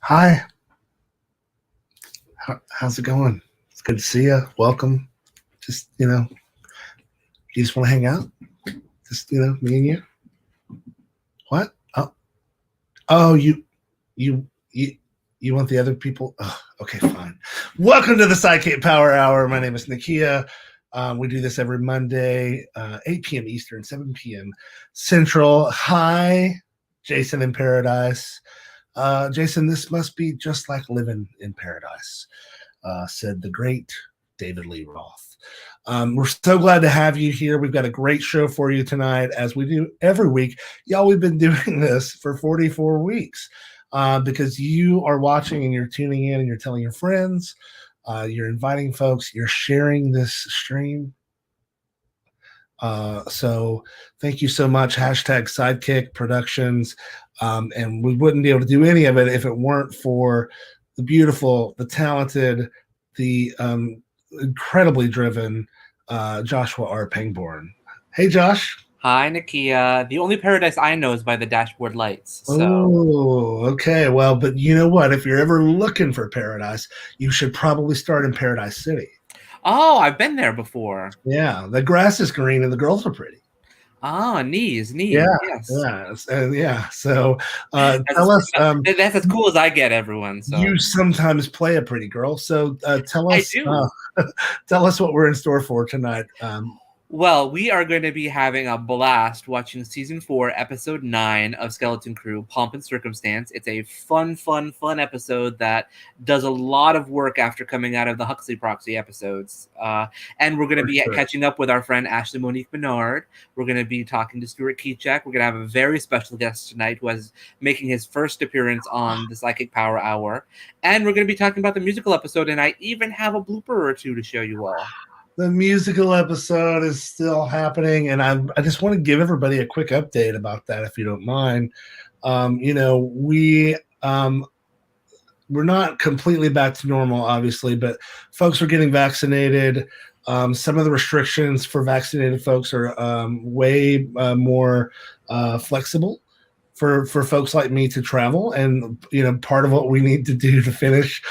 Hi. How's it going? It's good to see you. Welcome. Just, you just want to hang out? Just, me and you? What? Oh, you want the other people? Oh, okay, fine. Welcome to the SideKick Power Hour. My name is Nakia. We do this every Monday, 8 p.m. Eastern, 7 p.m. Central. Hi, Jason in Paradise. Jason, this must be just like living in paradise, said the great David Lee Roth. We're so glad to have you here. We've got a great show for you tonight, as we do every week. Y'all, we've been doing this for 44 weeks because you are watching and you're tuning in and you're telling your friends, you're inviting folks, you're sharing this stream. So thank you so much. #SideKick Productions. And we wouldn't be able to do any of it if it weren't for the beautiful, the talented, the incredibly driven Joshua R. Pangborn. Hey, Josh. Hi, Nakia. The only paradise I know is by the dashboard lights. So. Oh, okay. Well, but you know what? If you're ever looking for paradise, you should probably start in Paradise City. Oh, I've been there before. Yeah, the grass is green and the girls are pretty. Ah, knees. Yeah, Yes. yeah. So tell us. That's as cool as I get, everyone. So. You sometimes play a pretty girl. So tell us. I do. Tell us what we're in store for tonight. Well, we are going to be having a blast watching Season 4, Episode 9 of Skeleton Crew, Pomp and Circumstance. It's a fun episode that does a lot of work after coming out of the Huxley Proxy episodes. And we're going to be catching up with our friend Ashley Monique Menard. We're going to be talking to Stuart Kiczek. We're going to have a very special guest tonight who is making his first appearance on the SideKick Power Hour. And we're going to be talking about the musical episode, and I even have a blooper or two to show you all. The musical episode is still happening, and I just want to give everybody a quick update about that, if you don't mind. We're not completely back to normal, obviously, but folks are getting vaccinated. Some of the restrictions for vaccinated folks are way more flexible for folks like me to travel. And, part of what we need to do to finish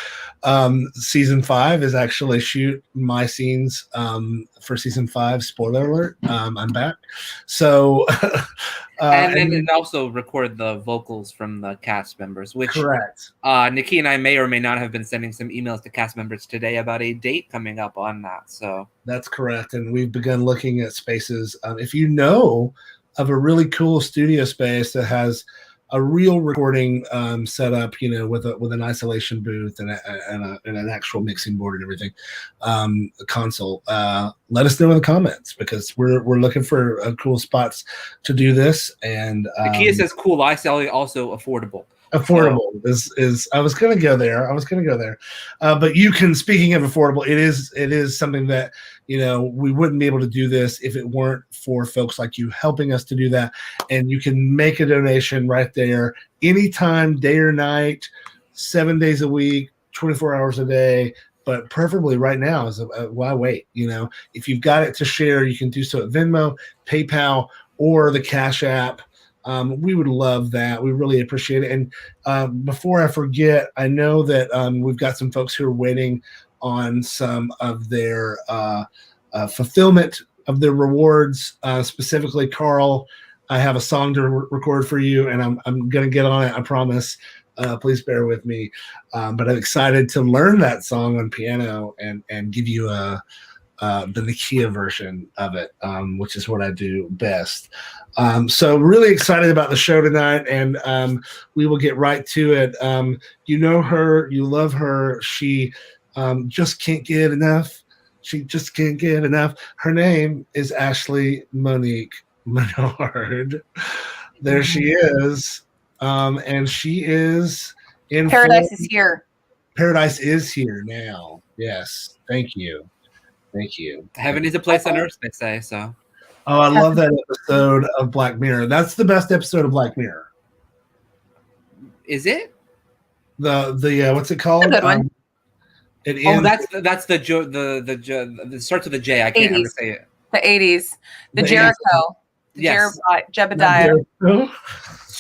Season 5 is actually shoot my scenes for Season 5. Spoiler alert, I'm back. So and also record the vocals from the cast members, which correct. Nikki and I may or may not have been sending some emails to cast members today about a date coming up on that. So that's correct. And we've begun looking at spaces. If you know of a really cool studio space that has a real recording setup, with an isolation booth and an actual mixing board and everything, a console. Let us know in the comments, because we're looking for cool spots to do this. And Nakia says cool. I say also affordable. Affordable is I was gonna go there. But you can. Speaking of affordable, it is something that we wouldn't be able to do this if it weren't for folks like you helping us to do that. And you can make a donation right there, anytime, day or night, 7 days a week, 24 hours a day. But preferably right now is why wait? If you've got it to share, you can do so at Venmo, PayPal, or the Cash App. We would love that. We really appreciate it. And before I forget, I know that we've got some folks who are waiting on some of their fulfillment of their rewards. Specifically, Carl, I have a song to record for you, and I'm going to get on it, I promise. Please bear with me. But I'm excited to learn that song on piano and give you the Nakia version of it, which is what I do best. So really excited about the show tonight, and we will get right to it. You know her, you love her. She just can't get enough. Her name is Ashley Monique Menard. There she is. And she is in Paradise is here. Paradise is here now. Yes. Thank you. Heaven is a place on earth, they say. So. Oh, I love that episode of Black Mirror. That's the best episode of Black Mirror. Is it? The what's it called? Good one. That's the starts with a J. I can't 80s. ever say it. The 80s. The Jericho. Yes. Jebediah.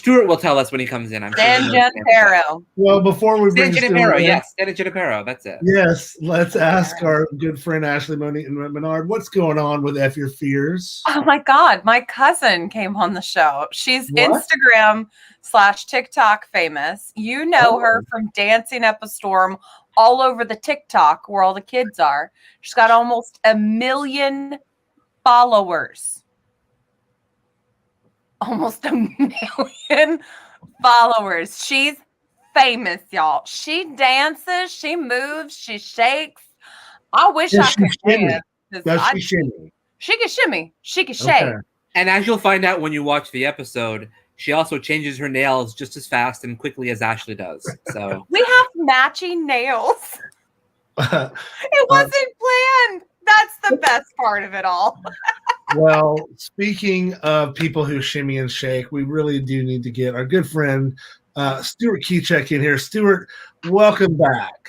Stuart will tell us when he comes in. I'm sure. San Junipero. Well, before we bring San Stuart Junipero, in, yes. San Junipero, that's it. yes, let's ask our good friend Ashley Monique Menard, what's going on with F Your Fears? Oh my God, my cousin came on the show. She's What? Instagram/TikTok famous. You know her from Dancing Up a Storm all over the TikTok where all the kids are. She's got almost 1 million followers. Almost 1 million followers. She's famous, y'all. She dances, she moves, she shakes. I wish I could dance. Does she shimmy? She can shimmy. She can shake. Okay. And as you'll find out when you watch the episode, she also changes her nails just as fast and quickly as Ashley does. So we have matching nails. It wasn't planned. That's the best part of it all. Well, speaking of people who shimmy and shake, we really do need to get our good friend Stuart Kiczek in here. Stuart, welcome back.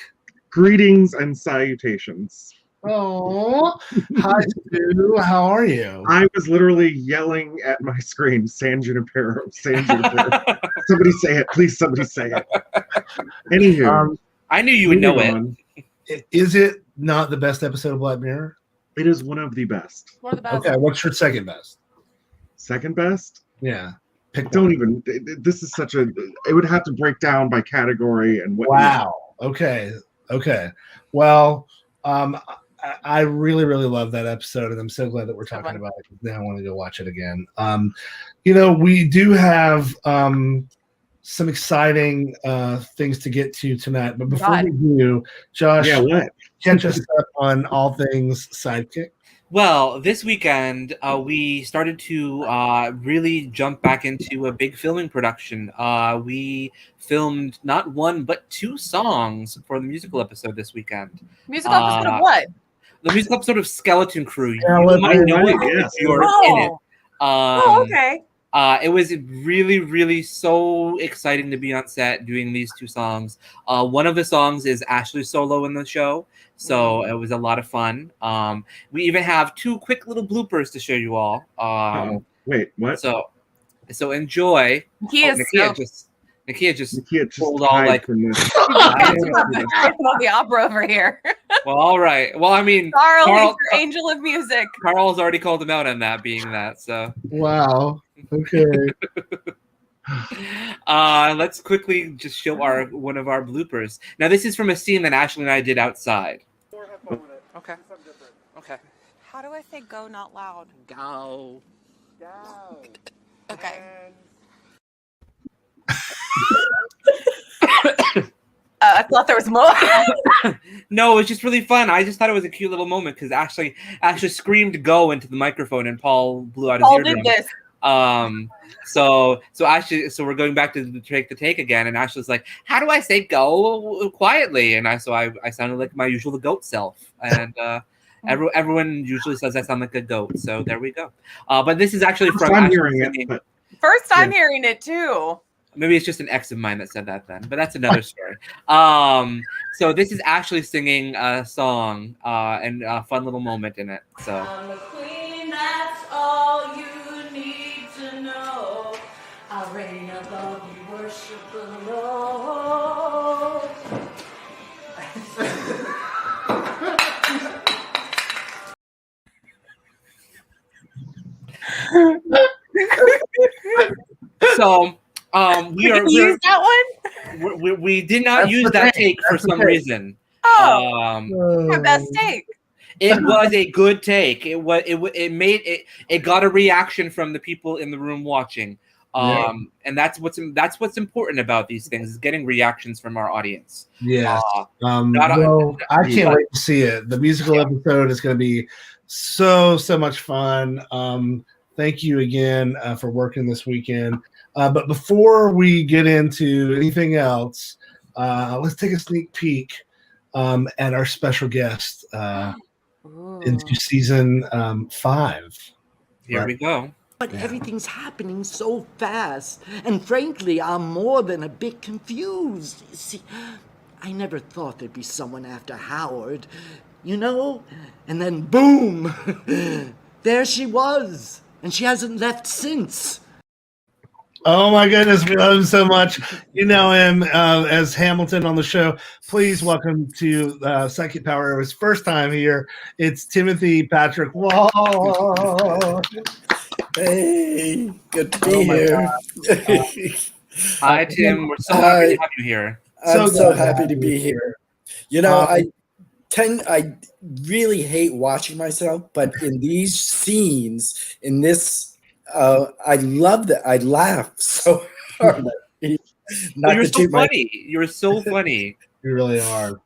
Greetings and salutations. Oh, hi, Stu. How are you? I was literally yelling at my screen, San Junipero, San Junipero. Somebody say it. Please, somebody say it. Anywho. I knew you would know it. Is it not the best episode of Black Mirror? It is one of the best. One of the best. Okay, what's your second best? Second best? Yeah. Don't even. This is such a. It would have to break down by category and what. Wow. Okay. Well, I really, really love that episode, and I'm so glad that we're talking about it. Now I want to go watch it again. We do have some exciting things to get to tonight, but before we do, Josh, catch us up on all things SideKick. Well, this weekend, we started to really jump back into a big filming production. We filmed not one, but 2 songs for the musical episode this weekend. Musical episode of what? The musical episode of Skeleton Crew. You Skeleton might know it if you're in it. Okay. It was really, really so exciting to be on set doing these 2 songs. One of the songs is Ashley's solo in the show, so it was a lot of fun. We even have 2 quick little bloopers to show you all. Wait, what? So enjoy. Nakia just pulled all like the opera over here. Well, all right. Well, I mean, Carl, your angel of music. Carl's already called him out on that, being that. So wow. Okay. Let's quickly just show one of our bloopers. Now, this is from a scene that Ashley and I did outside. Okay. How do I say go not loud? Go. Okay. I thought there was more. No, it was just really fun. I just thought it was a cute little moment because Ashley screamed "go" into the microphone, and Paul blew out his eardrum. Did this. So we're going back to take the take again, and Ashley's like, "How do I say go quietly?" And I sounded like my usual goat self, and everyone usually says I sound like a goat. So there we go. But this is actually from First time hearing it too. Maybe it's just an ex of mine that said that then, but that's another story. So this is Ashley singing a song and a fun little moment in it. So. I'm the queen, that's all you need to know. I reign above you, worship the Lord. So. We use that one. We did not use that take for some reason. Your best take. It was a good take. It got a reaction from the people in the room watching. And that's what's important about these things is getting reactions from our audience. Yes. I can't wait to see it. The musical episode is going to be so much fun. Thank you again for working this weekend. But before we get into anything else, let's take a sneak peek at our special guest into season 5. Here we go. But everything's happening so fast, and frankly, I'm more than a bit confused. See, I never thought there'd be someone after Howard, and then boom, there she was, and she hasn't left since. Oh my goodness, we love him so much. You know him as Hamilton on the show. Please welcome to SideKick Power Hour's first time here. It's Timothy Patrick Walsh. Hey, good to be here. Hi, Tim. We're so happy to have you here. I'm so glad happy to be here. You know, I really hate watching myself, but in these scenes, in this, I love that. I laugh so hard. You're so funny. You're so funny. You really are.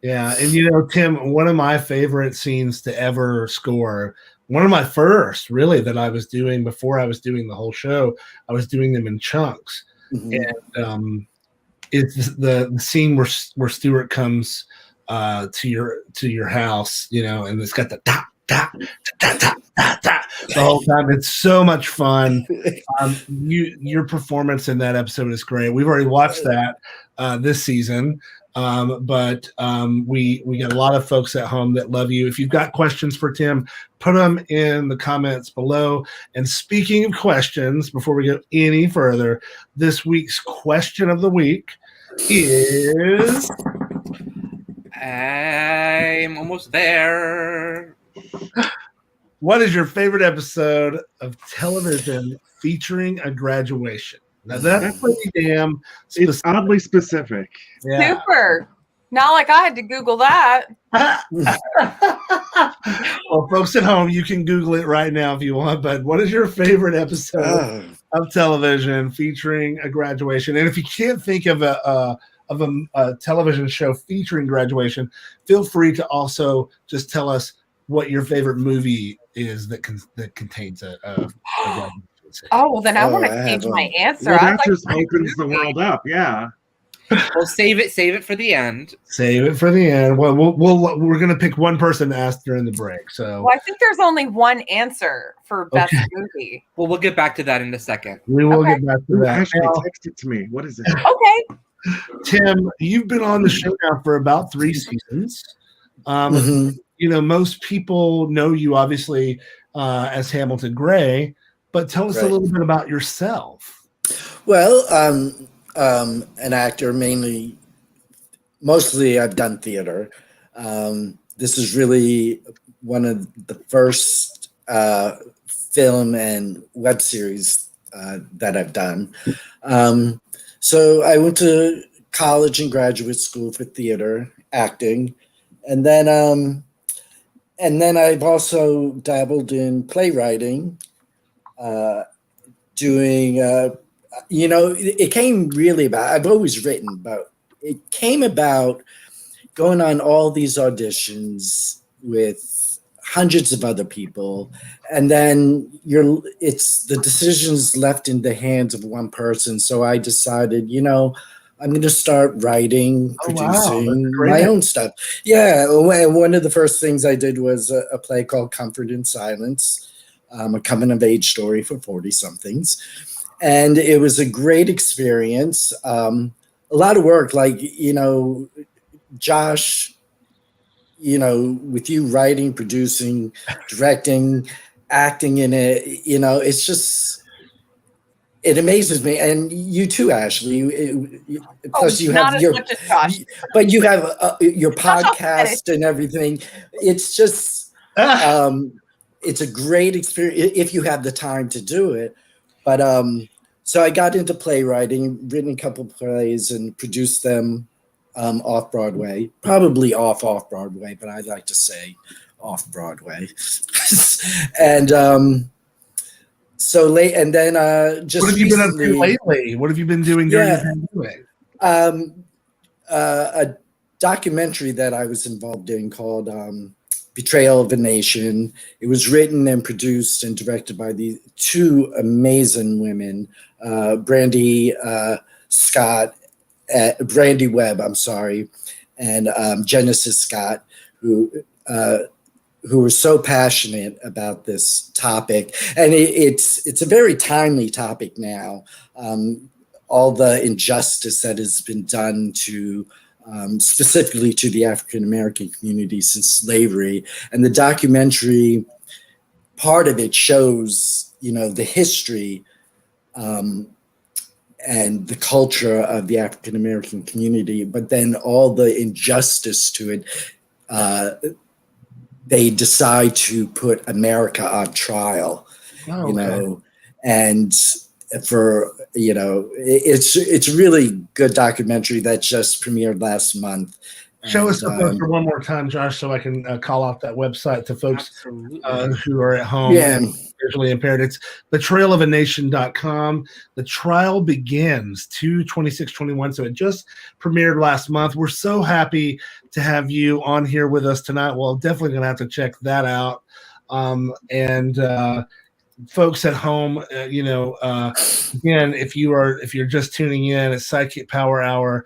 Yeah, and you know, Tim, one of my favorite scenes to ever score, one of my first, really, that I was doing before I was doing the whole show, I was doing them in chunks. And it's the scene where Stuart comes to your house, you know, and it's got the da da da da da da the whole time. It's so much fun. Your performance in that episode is great. We've already watched that this season. But we got a lot of folks at home that love you. If you've got questions for Tim, put them in the comments below. And speaking of questions, before we go any further, this week's question of the week is... I'm almost there. What is your favorite episode of television featuring a graduation? Now that's pretty damn specific. It's oddly specific. Yeah. Super. Not like I had to Google that. Well, folks at home, you can Google it right now if you want. But what is your favorite episode of television featuring a graduation? And if you can't think of a television show featuring graduation, feel free to also just tell us what your favorite movie is that contains a graduation. Oh, well, then I want to change my answer. Well, that just opens the world up. Yeah. Well, save it for the end. Save it for the end. Well, we're gonna pick one person to ask during the break. So, well, I think there's only one answer for best movie. Well, we'll get back to that in a second. We will get back to that. Ashley, text it to me. What is it? Okay. Tim, you've been on the show now for about 3 seasons. You know, most people know you obviously as Hamilton Gray, but tell us a little bit about yourself. Well, an actor, mostly I've done theater. This is really one of the first film and web series that I've done. So I went to college and graduate school for theater acting, and then I've also dabbled in playwriting, doing. You know, it came really about. I've always written, but it came about going on all these auditions with hundreds of other people, and then it's the decisions left in the hands of one person. So I decided, you know, I'm going to start writing, producing my own stuff. Yeah, one of the first things I did was a play called Comfort in Silence, a coming of age story for 40-somethings. And it was a great experience. A lot of work, like, you know, Josh, you know, with you writing, producing, directing, acting in it, you know, it's just, it amazes me. And you too, Ashley. Plus you have your, but you have your podcast and everything. It's just, it's a great experience if you have the time to do it. But so I got into playwriting, written a couple plays and produced them off Broadway, probably off Broadway, but I like to say off Broadway. And so late, and then just what have you been up to lately? What have you been doing during the pandemic? A documentary that I was involved in called Betrayal of a Nation. It was written and produced and directed by the 2 amazing women, Brandy Webb, and Genesis Scott, who were so passionate about this topic. And it's a very timely topic now. All the injustice that has been done to specifically to the African-American community since slavery. And the documentary, part of it shows, you know, the history and the culture of the African American community, but then all the injustice to it, they decide to put America on trial, Oh, you know, and for, you know, it's a really good documentary that just premiered last month. Show us the And, poster one more time, Josh, so I can call out that website to folks Absolutely. who are at home Yeah. and visually impaired. It's betrayalofanation.com. The trial begins 2/26/21, so it just premiered last month. We're so happy to have you on here with us tonight. Well, definitely going to have to check that out. Folks at home, again, if you're just tuning in, it's SideKick Power Hour.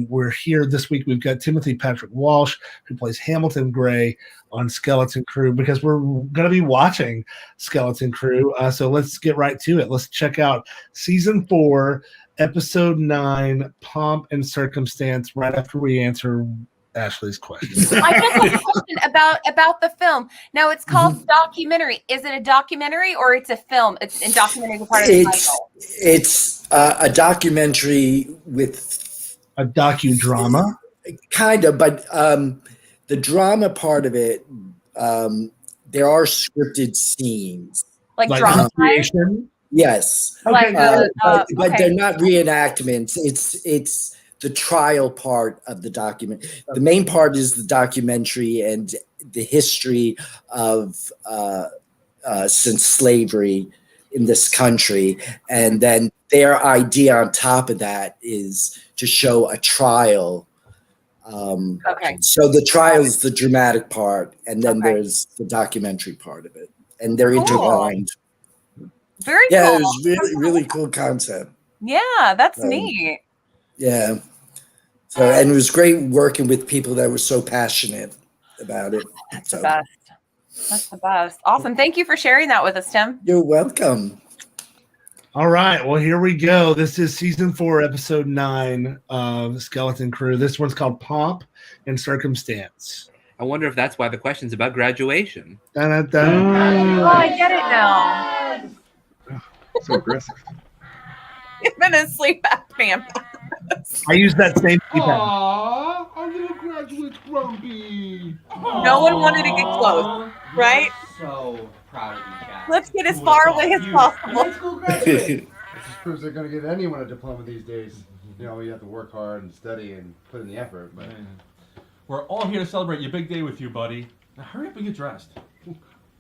We're here this week. We've got Timothy Patrick Walsh, who plays Hamilton Gray on Skeleton Crew, because we're going to be watching Skeleton Crew. So let's get right to it. Let's check out season 4, episode 9, Pomp and Circumstance, right after we answer Ashley's question. I just have a question about the film. Now it's called documentary. Is it a documentary or it's a film? It's in documentary is a part of the title. It's a documentary with a docudrama, kind of, but the drama part of it, there are scripted scenes, like drama creation. Yes, like, but they're not reenactments. It's the trial part of the document. The main part is the documentary and the history of since slavery in this country. And then their idea on top of that is to show a trial. So the trial is the dramatic part, and then there's the documentary part of it. And they're intertwined. Very cool. cool. It was really, really cool concept. Yeah, that's neat. Yeah. So, and it was great working with people that were so passionate about it. That's the best. That's the best. Awesome. Thank you for sharing that with us, Tim. You're welcome. All right. Well, here we go. This is season 4, episode 9 of Skeleton Crew. This one's called Pomp and Circumstance. I wonder if that's why the question's about graduation. Dun-dun-dun. Oh, I get it now. So aggressive. It's been a sleep apnea. I use that same keypad. Aww, our little graduate's grumpy. No one wanted to get close, right? So proud of you, Chaz. Let's get as far away as possible. Let's go graduate. It just proves they're going to give anyone a diploma these days. You know, you have to work hard and study and put in the effort. But we're all here to celebrate your big day with you, buddy. Now hurry up and get dressed.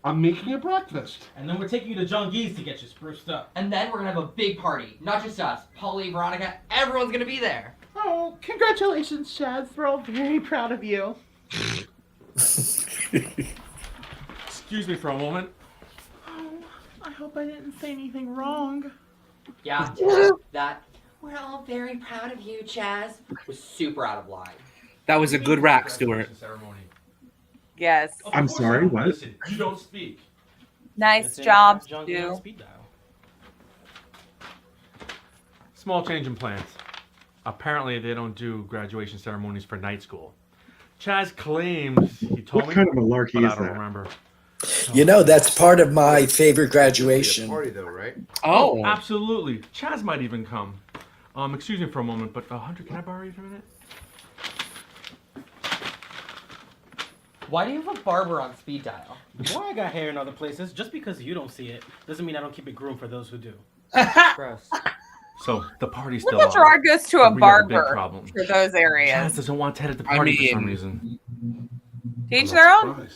I'm making you breakfast. And then we're taking you to John Gee's to get you spruced up. And then we're going to have a big party. Not just us. Polly, Veronica, everyone's going to be there. Oh, congratulations, Chaz. We're all very proud of you. Excuse me for a moment. Oh, I hope I didn't say anything wrong. Yeah, that we're all very proud of you, Chaz, was super out of line. That was a good rack, Stuart. Yes. I'm sorry, what? Listen, you don't speak. Nice job, Stu. Small change in plans. Apparently, they don't do graduation ceremonies for night school. Chaz claims he told me. What kind of malarkey but is I don't that? remember. You know, that's part of my favorite graduation. Party though, right? Oh, absolutely. Chaz might even come. Excuse me for a moment, but Hunter, can I borrow you for a minute? Why do you have a barber on speed dial? Well, I got hair in other places. Just because you don't see it doesn't mean I don't keep it groomed for those who do. Gross. So the party's still Look at Gerard goes to a We have a big barber problem. for those Chaz areas. doesn't want Ted at the party for some reason. Teach their own.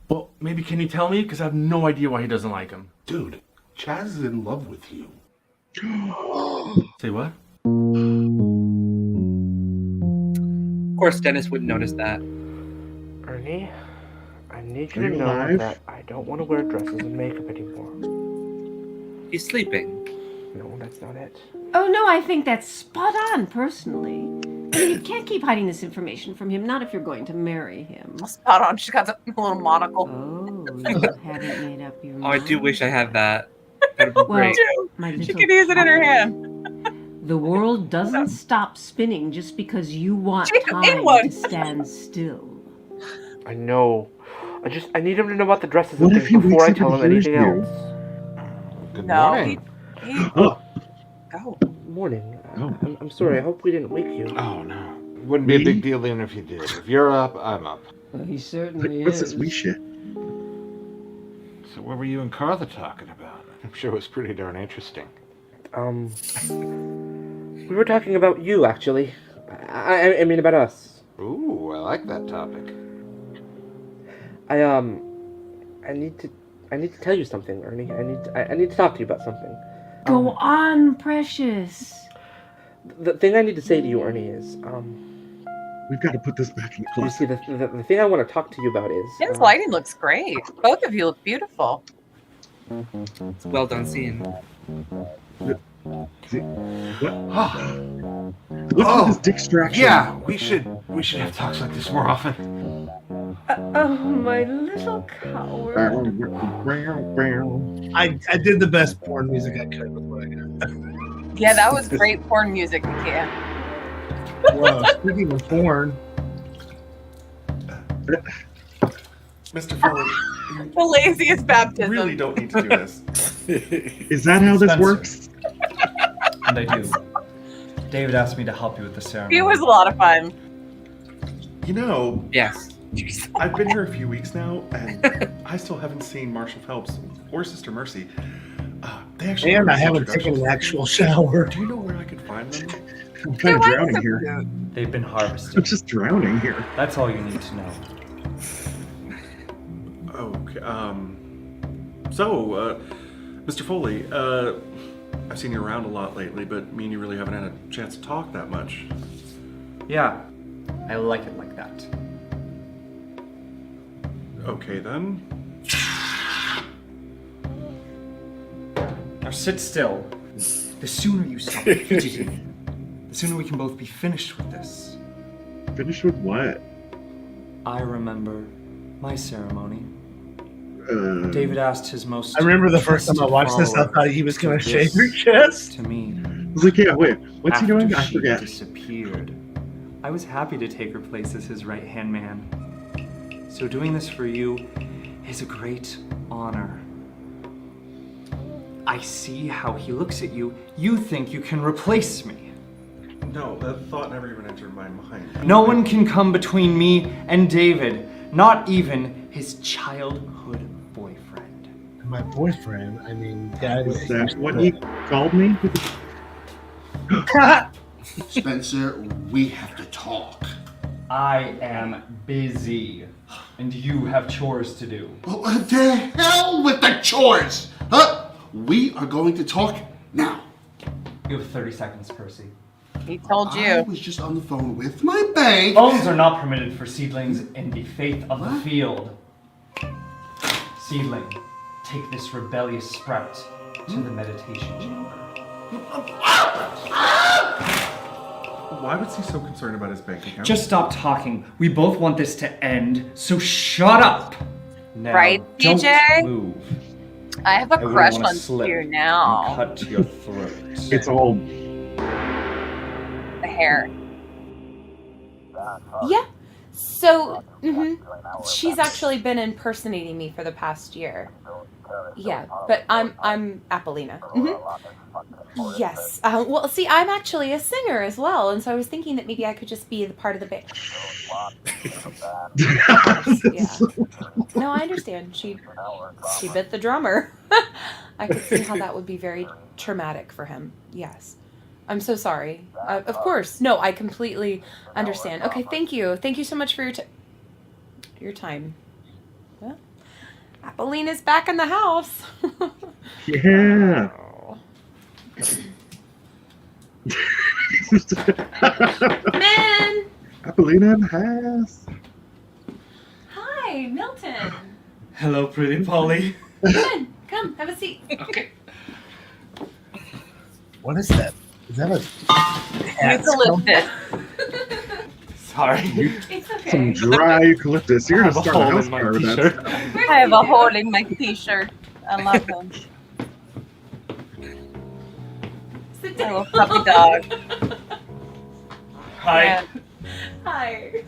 Well, maybe can you tell me? Because I have no idea why he doesn't like him. Dude, Chaz is in love with you. Say what? Of course, Dennis wouldn't notice that. Ernie, I need you Are to you know alive? that I don't want to wear dresses and makeup anymore. He's sleeping. No, that's not it. Oh, no, I think that's spot on, personally. I mean, you can't keep hiding this information from him, not if you're going to marry him. Spot on. She's got a little monocle. Oh, you haven't made up your Oh, I mind. do wish I had that. That'd be Well, great. my She little could use it in her puppy. hand. The world doesn't stop spinning just because you want She has time one. to stand still. I know. I need him to know about the dresses What and if things he before I wakes up tell him and hears anything you? else. Good No, morning. he Oh, go. morning. Oh. I'm sorry. I hope we didn't wake you. Oh, no. Wouldn't be a big deal even if you did. If you're up, I'm up. Well, he certainly What's is. this we shit? So what were you and Carla talking about? I'm sure it was pretty darn interesting. We were talking about you, actually. I mean, about us. Ooh, I like that topic. I need to tell you something, Ernie. I need to talk to you about something. Go on, precious. The thing I need to say to you, Ernie, is We've got to put this back in the you closet. see, the thing I want to talk to you about is His lighting looks great. Both of you look beautiful. It's well done scene. What's with this distraction? Yeah, we should have talks like this more often. Oh, my little coward. I did the best porn music I could with what I got. Yeah, that was great porn music, Nakia. Whoa, speaking of porn. Mr. Foley, The laziest baptism. you really don't need to do this. Is that how this works? And I do. David asked me to help you with the ceremony. It was a lot of fun. You know, yes, I've been here a few weeks now, and I still haven't seen Marshall Phelps or Sister Mercy. They actually And I made haven't taken introductions. an actual shower. Do you know where I could find them? I'm kind of drowning here. They've been harvested. I'm just drowning here. That's all you need to know. Okay. Mr. Foley, I've seen you around a lot lately, but me and you really haven't had a chance to talk that much. Yeah, I like it like that. Okay then. Now sit still. The sooner you stop fidgeting, the sooner we can both be finished with this. Finished with what? I remember my ceremony. David asked his most. I remember the first time I watched this, I thought he was going to shave your chest. To me. I was like, yeah, wait, what's he doing? I She forget. disappeared. I was happy to take her place as his right-hand man. So doing this for you is a great honor. I see how he looks at you. You think you can replace me. No, that thought never even entered my mind. No one can come between me and David, not even his childhood boyfriend. My boyfriend, I mean, Dad. Is that what he called me? Spencer, we have to talk. I am busy, and you have chores to do. What the hell with the chores? Huh? We are going to talk now. You have 30 seconds, Percy. He told you. I was just on the phone with my bank. Phones are not permitted for seedlings in the faith of the field. Seedling, take this rebellious sprout to the meditation chamber. Why was he so concerned about his bank account? Just stop talking. We both want this to end, so shut up. Now, Right, don't DJ? move. I have a wouldn't crush wanna on slip you and now. cut to your throat. It's all. The hair. Yeah. So, she's actually been impersonating me for the past year. Yeah, but I'm Apollina. Yes. Well, see, I'm actually a singer as well, and so I was thinking that maybe I could just be the part of the band. Yeah. No, I understand. She bit the drummer. I could see how that would be very traumatic for him. Yes. I'm so sorry. Of course. No, I completely understand. Okay, thank you. Thank you so much for your time. Well, Apollina's back in the house. Yeah. Man! Apollina in the house. Hi, Milton. Hello, pretty Polly. Come, have a seat. Okay. What is that? Is that a Eucalyptus. Sorry. It's okay. Some dry eucalyptus. You're gonna start a house fire with that. I have a hole in my t-shirt. I love them. Sit My down. little puppy dog. Hi. Yeah. Hi.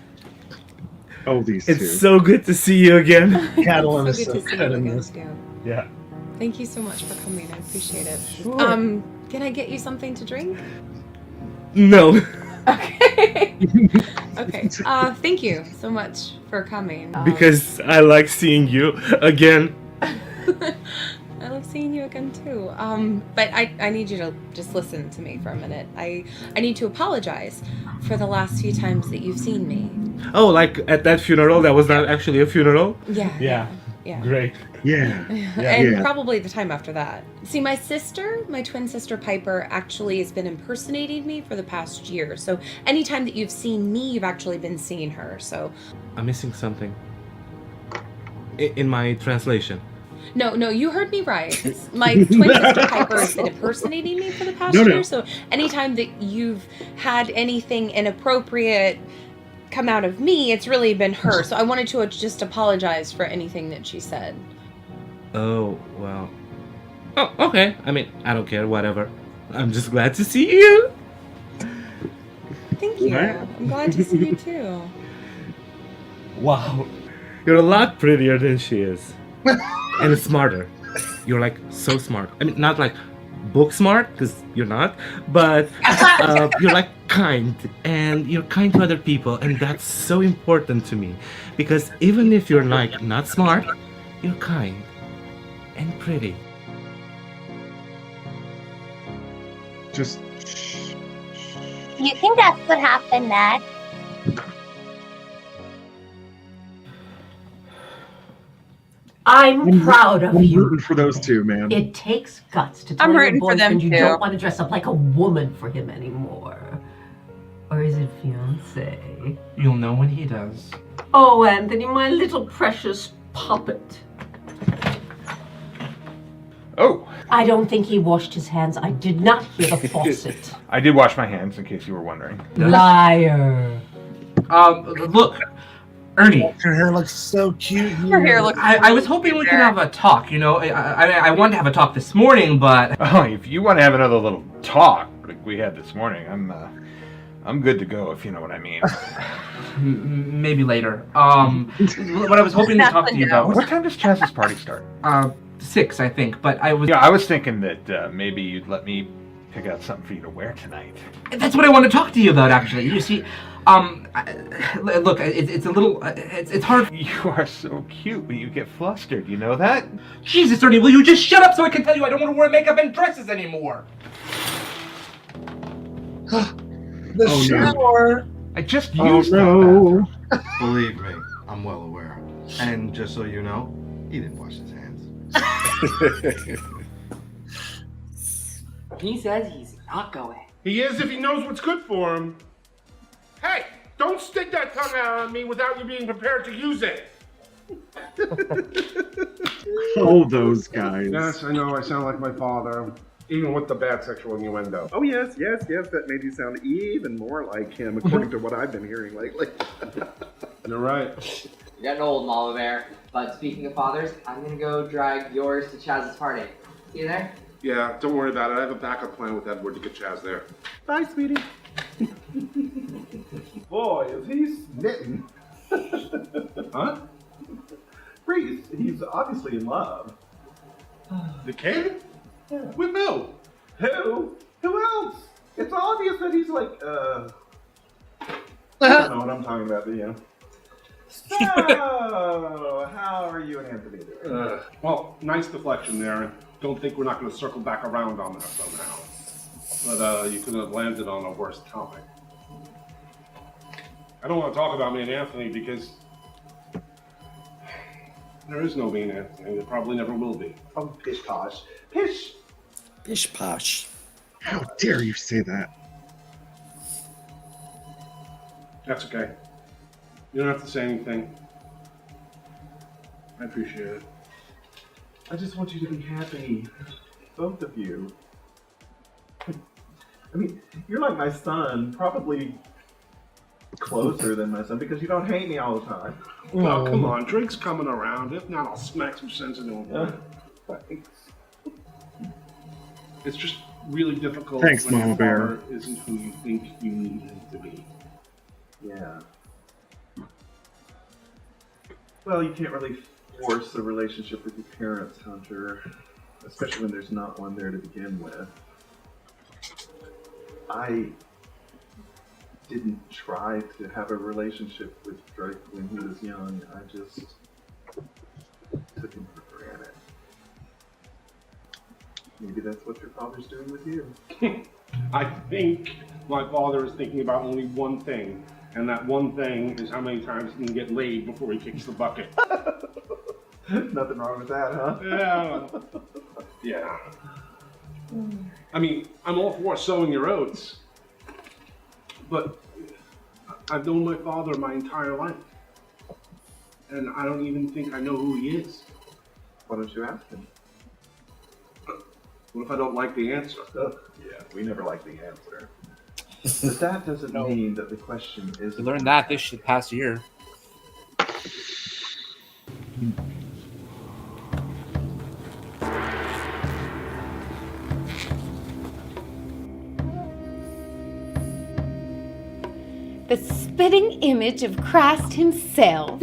Oh, these two. It's so good to see you again. Catalan So is good so to see good you in again, this. too. Yeah. Thank you so much for coming. I appreciate it. Sure. Can I get you something to drink? No. Okay. Okay. Thank you so much for coming. Because I like seeing you again. I love seeing you again too. But I need you to just listen to me for a minute. I need to apologize for the last few times that you've seen me. Oh, like at that funeral that was not actually a funeral? Yeah. Yeah. Great. Yeah. And probably the time after that. See, my twin sister Piper, actually has been impersonating me for the past year. So anytime that you've seen me, you've actually been seeing her. So I'm missing something. In my translation. No, you heard me right. My twin sister Piper has been impersonating me for the past year. So anytime that you've had anything inappropriate come out of me, it's really been her. So I wanted to just apologize for anything that she said. Oh, well. Oh, okay. I mean, I don't care, whatever. I'm just glad to see you. Thank you. I'm glad to see you too. Wow. You're a lot prettier than she is. And smarter. You're like so smart. I mean, not like book smart, because you're not, but you're like kind, and you're kind to other people, and that's so important to me. Because even if you're like not smart, you're kind and pretty. Just. You think that's what happened next? I'm proud of you. Rooting for those two, man. It takes guts to tell I'm your rooting for them boyfriend you too. don't want to dress up like a woman for him anymore. Or is it fiancé? You'll know when he does. Oh, Anthony, my little precious puppet. Oh. I don't think he washed his hands. I did not hear the faucet. I did wash my hands, in case you were wondering. Liar. Look, Ernie. Your hair looks so cute. Your hair looks. I was hoping we could have a talk. You know, I wanted to have a talk this morning, but Oh, if you want to have another little talk like we had this morning, I'm good to go, if you know what I mean. maybe later. What I was hoping to talk to you about. What time does Chaz's party start? 6, I think. But I was. Yeah, I was thinking that maybe you'd let me pick out something for you to wear tonight. That's what I want to talk to you about, actually. You see, look, it's a little, it's hard. You are so cute when you get flustered. You know that? Jesus, Ernie, will you just shut up so I can tell you I don't want to wear makeup and dresses anymore? The shower. I just used that. Believe me, I'm well aware. And just so you know, he didn't wash his hands. He says he's not going. He is if he knows what's good for him. Hey, don't stick that tongue out on me without you being prepared to use it. Oh, those guys. Yes, I know I sound like my father, even with the bad sexual innuendo. Oh, yes, that made you sound even more like him, according to what I've been hearing lately. You're right. You're getting old, Mama Bear. But speaking of fathers, I'm gonna go drag yours to Chaz's party. See you there? Yeah, don't worry about it. I have a backup plan with Edward to get Chaz there. Bye, sweetie. Boy, is he smitten. Huh? Reese, he's obviously in love. The kid? Yeah. With who? Who? Who else? It's obvious that he's like, I don't know what I'm talking about, do you? So, how are you and Anthony doing? Well, nice deflection there. And don't think we're not going to circle back around on that somehow. But you could have landed on a worse topic. I don't want to talk about me and Anthony because there is no me and Anthony. There probably never will be. Oh, pish posh. Pish! Pish posh. How dare you say that? That's okay. You don't have to say anything. I appreciate it. I just want you to be happy. Both of you. I mean, you're like my son, probably closer than my son because you don't hate me all the time. Oh, come on. Drink's coming around. If not, I'll smack some sense into him. Thanks. It's just really difficult Thanks, when your Mama Bear. father isn't who you think you need him to be. Yeah. Well, you can't really force a relationship with your parents, Hunter. especially when there's not one there to begin with. I didn't try to have a relationship with Drake when he was young. I just took him for granted. Maybe that's what your father's doing with you. I think my father is thinking about only one thing, and that one thing is how many times he can get laid before he kicks the bucket. Nothing wrong with that, huh? Yeah. I mean, I'm all for sowing your oats, but I've known my father my entire life, and I don't even think I know who he is. Why don't you ask him? What if I don't like the answer? Yeah, we never like the answer. But that doesn't mean that the question is. We learned that this past year. The spitting image of Christ himself.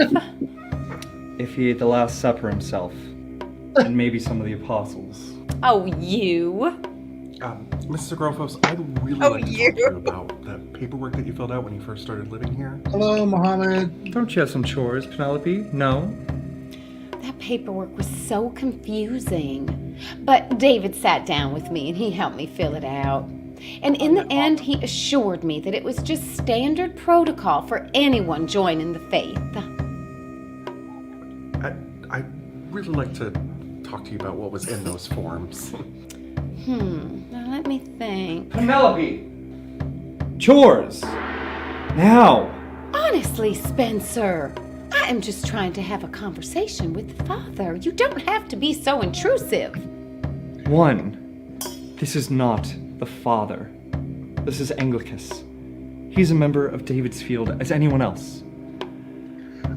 If he ate the Last Supper himself, and maybe some of the apostles. Oh, you. Mrs. Agrofos, I'd really like to talk to you about that paperwork that you filled out when you first started living here. Hello, Mohammed. Don't you have some chores, Penelope? No? That paperwork was so confusing. But David sat down with me and he helped me fill it out. And in the end, he assured me that it was just standard protocol for anyone joining the faith. I'd really like to talk to you about what was in those forms. Now let me think. Penelope! Chores! Now! Honestly, Spencer, I am just trying to have a conversation with the Father. You don't have to be so intrusive. 1. This is not the Father. This is Anglicus. He's a member of David's Field as anyone else.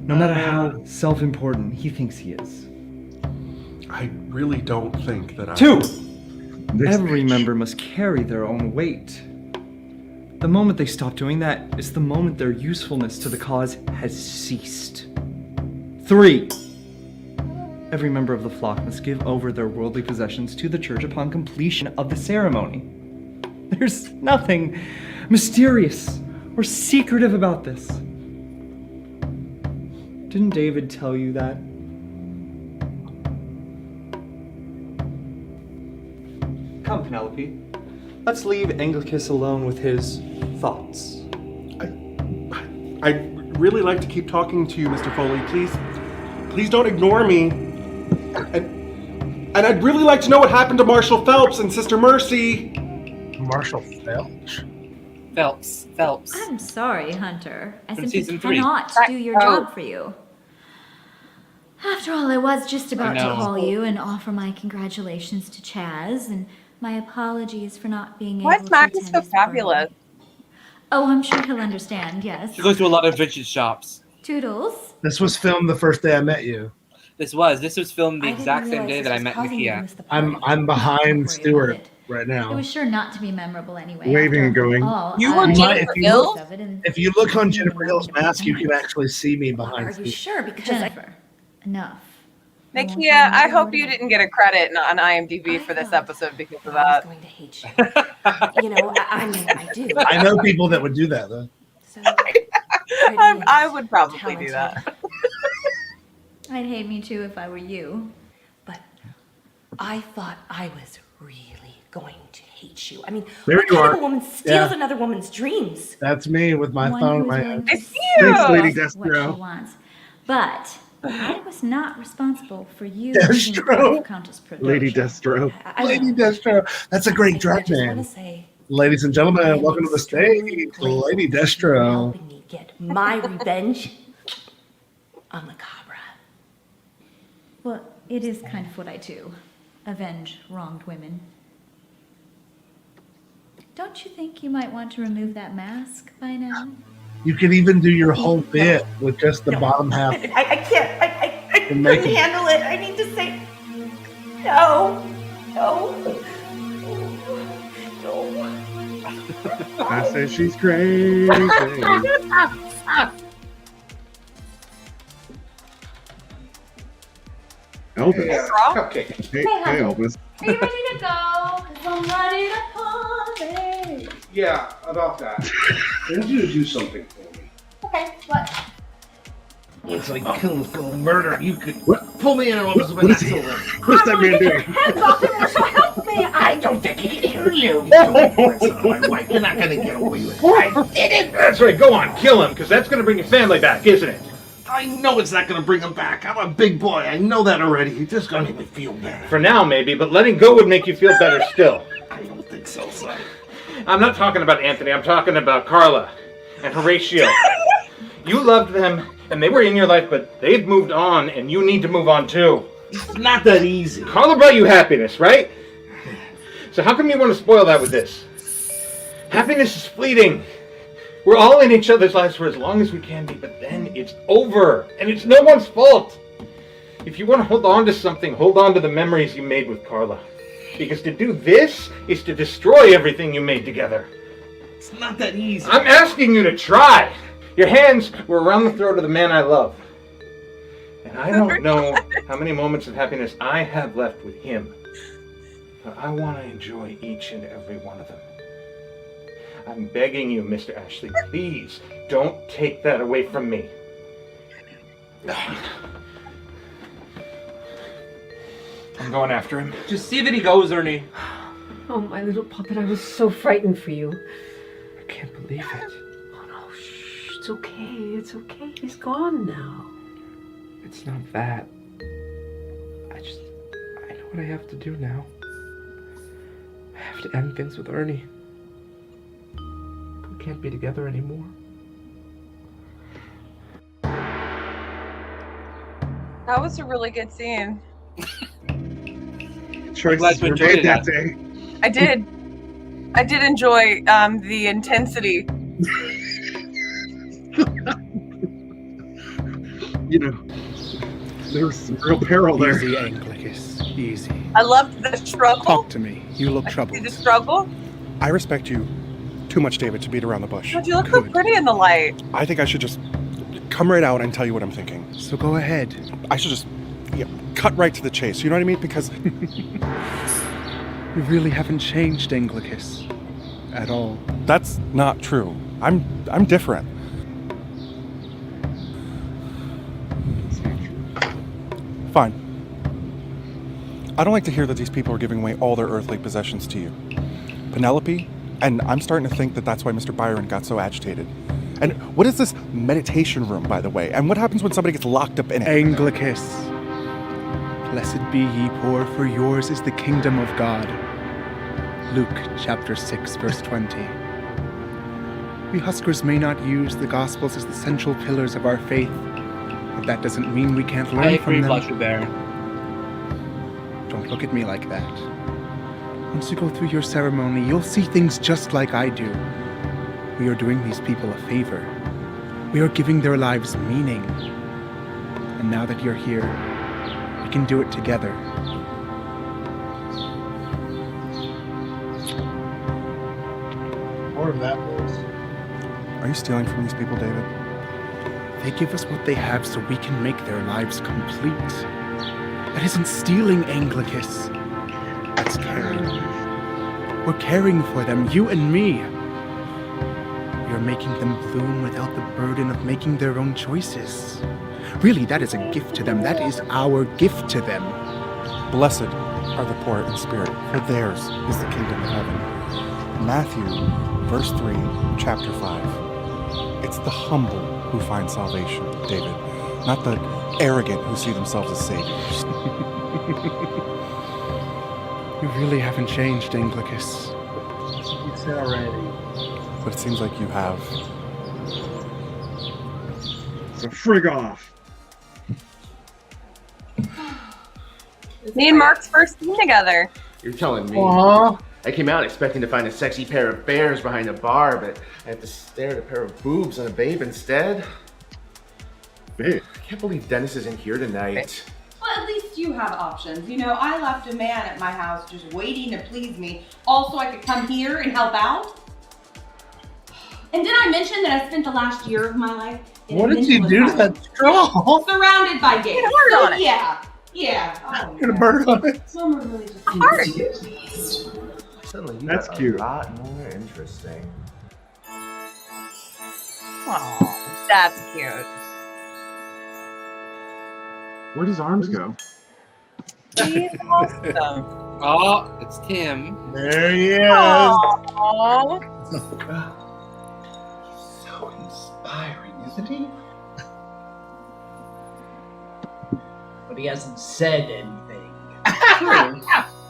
No matter how self-important he thinks he is. I really don't think that I... 2. Every member must carry their own weight. The moment they stop doing that is the moment their usefulness to the cause has ceased. 3. Every member of the flock must give over their worldly possessions to the church upon completion of the ceremony. There's nothing mysterious or secretive about this. Didn't David tell you that? Come, Penelope. Let's leave Anglicus alone with his thoughts. I'd really like to keep talking to you, Mr. Foley. Please don't ignore me. And I'd really like to know what happened to Marshall Phelps and Sister Mercy. Marshall Phelps? Phelps. I'm sorry, Hunter. I From simply season 3. cannot do your job for you. After all, I was just about to call you and offer my congratulations to Chaz and my apologies for not being able to attend. Why is Mac so fabulous? Oh, I'm sure he'll understand, yes. She goes to a lot of vintage shops. Toodles. This was filmed the first day I met you. This was filmed the exact same day that I met Nakia. I'm behind Stuart right It now. was sure not to be memorable anyway. Waving and going. You were Jennifer Hill? If you look on Jennifer Hill's mask, you can actually see me behind. Are you sure? Because Jennifer, enough. Nakia, I hope you didn't get a credit on IMDb for this episode because of that. going to hate you. You know, I mean, I do. I know people that would do that though. I would probably do that. I'd hate me too if I were you. I thought I was really going to hate you. I mean, There what you kind are. of a woman steals Yeah. another woman's dreams? That's me with my One phone in who's my willing hand. to It's say you. Thanks, Lady what she Destro. wants. But I was not responsible for you Destro. being part of Countess Production. Lady Destro. Lady Destro. That's a great drag name. Ladies and gentlemen, welcome to the stage, Lady Destro. Get my revenge on the Cabra. Well, it is kind of what I do. Avenge wronged women. Don't you think you might want to remove that mask by now? You can even do your whole bit with just the bottom half. I can't. I couldn't make it. handle it. I need to say no. I say she's crazy. Elvis. Okay. Hey, Elvis. Are you ready to go? 'Cause I'm ready to party. Yeah, about that. I need you to do something for me. Okay, what? It's like kill murder. You could pull me in and What is he? What is that man doing? Hands off him, so help me. I don't think he can hear you. My wife, you're not gonna get away with it. I did it. That's right, go on, kill him, because that's going to bring your family back, isn't it? I know it's not gonna bring him back. I'm a big boy. I know that already. It's just gonna make me feel better. For now, maybe, but letting go would make you feel better still. I don't think so, son. I'm not talking about Anthony, I'm talking about Carla and Horatio. You loved them, and they were in your life, but they've moved on, and you need to move on too. It's not that easy. Carla brought you happiness, right? So how come you want to spoil that with this? Happiness is fleeting. We're all in each other's lives for as long as we can be, but then it's over, and it's no one's fault. If you want to hold on to something, hold on to the memories you made with Carla. Because to do this is to destroy everything you made together. It's not that easy. I'm asking you to try. Your hands were around the throat of the man I love. And I don't know how many moments of happiness I have left with him. But I want to enjoy each and every one of them. I'm begging you, Mr. Ashley, please don't take that away from me. I'm going after him. Just see that he goes, Ernie. Oh, my little puppet, I was so frightened for you. I can't believe it. Oh, no, shh. It's okay. It's okay. He's gone now. It's not that. I know what I have to do now. I have to end things with Ernie. We can't be together anymore. That was a really good scene. Choices were made that day. I did enjoy the intensity. You know, there was some real peril there. Easy, Anglicus. Easy. I loved the struggle. Talk to me. You look See troubled. the struggle. I respect you too much, David, to beat around the bush. But you look so pretty in the light. I think I should just come right out and tell you what I'm thinking. So go ahead. I should just cut right to the chase. You know what I mean? Because you really haven't changed, Anglicus, at all. That's not true. I'm different. Fine. I don't like to hear that these people are giving away all their earthly possessions to you. Penelope, and I'm starting to think that that's why Mr. Byron got so agitated. And what is this meditation room, by the way? And what happens when somebody gets locked up in it? Anglicus. Blessed be ye poor, for yours is the kingdom of God. Luke chapter 6, verse 20. We Huskers may not use the Gospels as the central pillars of our faith, but that doesn't mean we can't learn from them. Flusher Bear. Don't look at me like that. Once you go through your ceremony, you'll see things just like I do. We are doing these people a favor. We are giving their lives meaning. And now that you're here, we can do it together. More of that, please. Are you stealing from these people, David? They give us what they have so we can make their lives complete. That isn't stealing, Anglicus. That's caring. We're caring for them, you and me. We are making them bloom without the burden of making their own choices. Really, that is a gift to them. That is our gift to them. Blessed are the poor in spirit, for theirs is the kingdom of heaven. Matthew, verse 3, chapter 5. It's the humble who find salvation, David, not the arrogant who see themselves as saviors. You really haven't changed, Anglicus. You said already. But it seems like you have. So frig off. Me and Mark's first scene together. You're telling me. Aww. I came out expecting to find a sexy pair of bears behind a bar, but I have to stare at a pair of boobs and a babe instead. Babe. I can't believe Dennis isn't here tonight. Well, at least you have options. You know, I left a man at my house just waiting to please me, all so I could come here and help out. And did I mention that I spent the last year of my life in What a did you mental do to asylum? that straw? Surrounded by gays. Get hard on it. Yeah. Yeah. Oh, Get a bird on it. Mama really just Heart. Suddenly, you That's got cute. A lot more interesting. Oh, that's cute. Where'd his arms go? He's awesome. Oh, it's Tim. There he is. Aww. So inspiring, isn't he? But he hasn't said anything. True,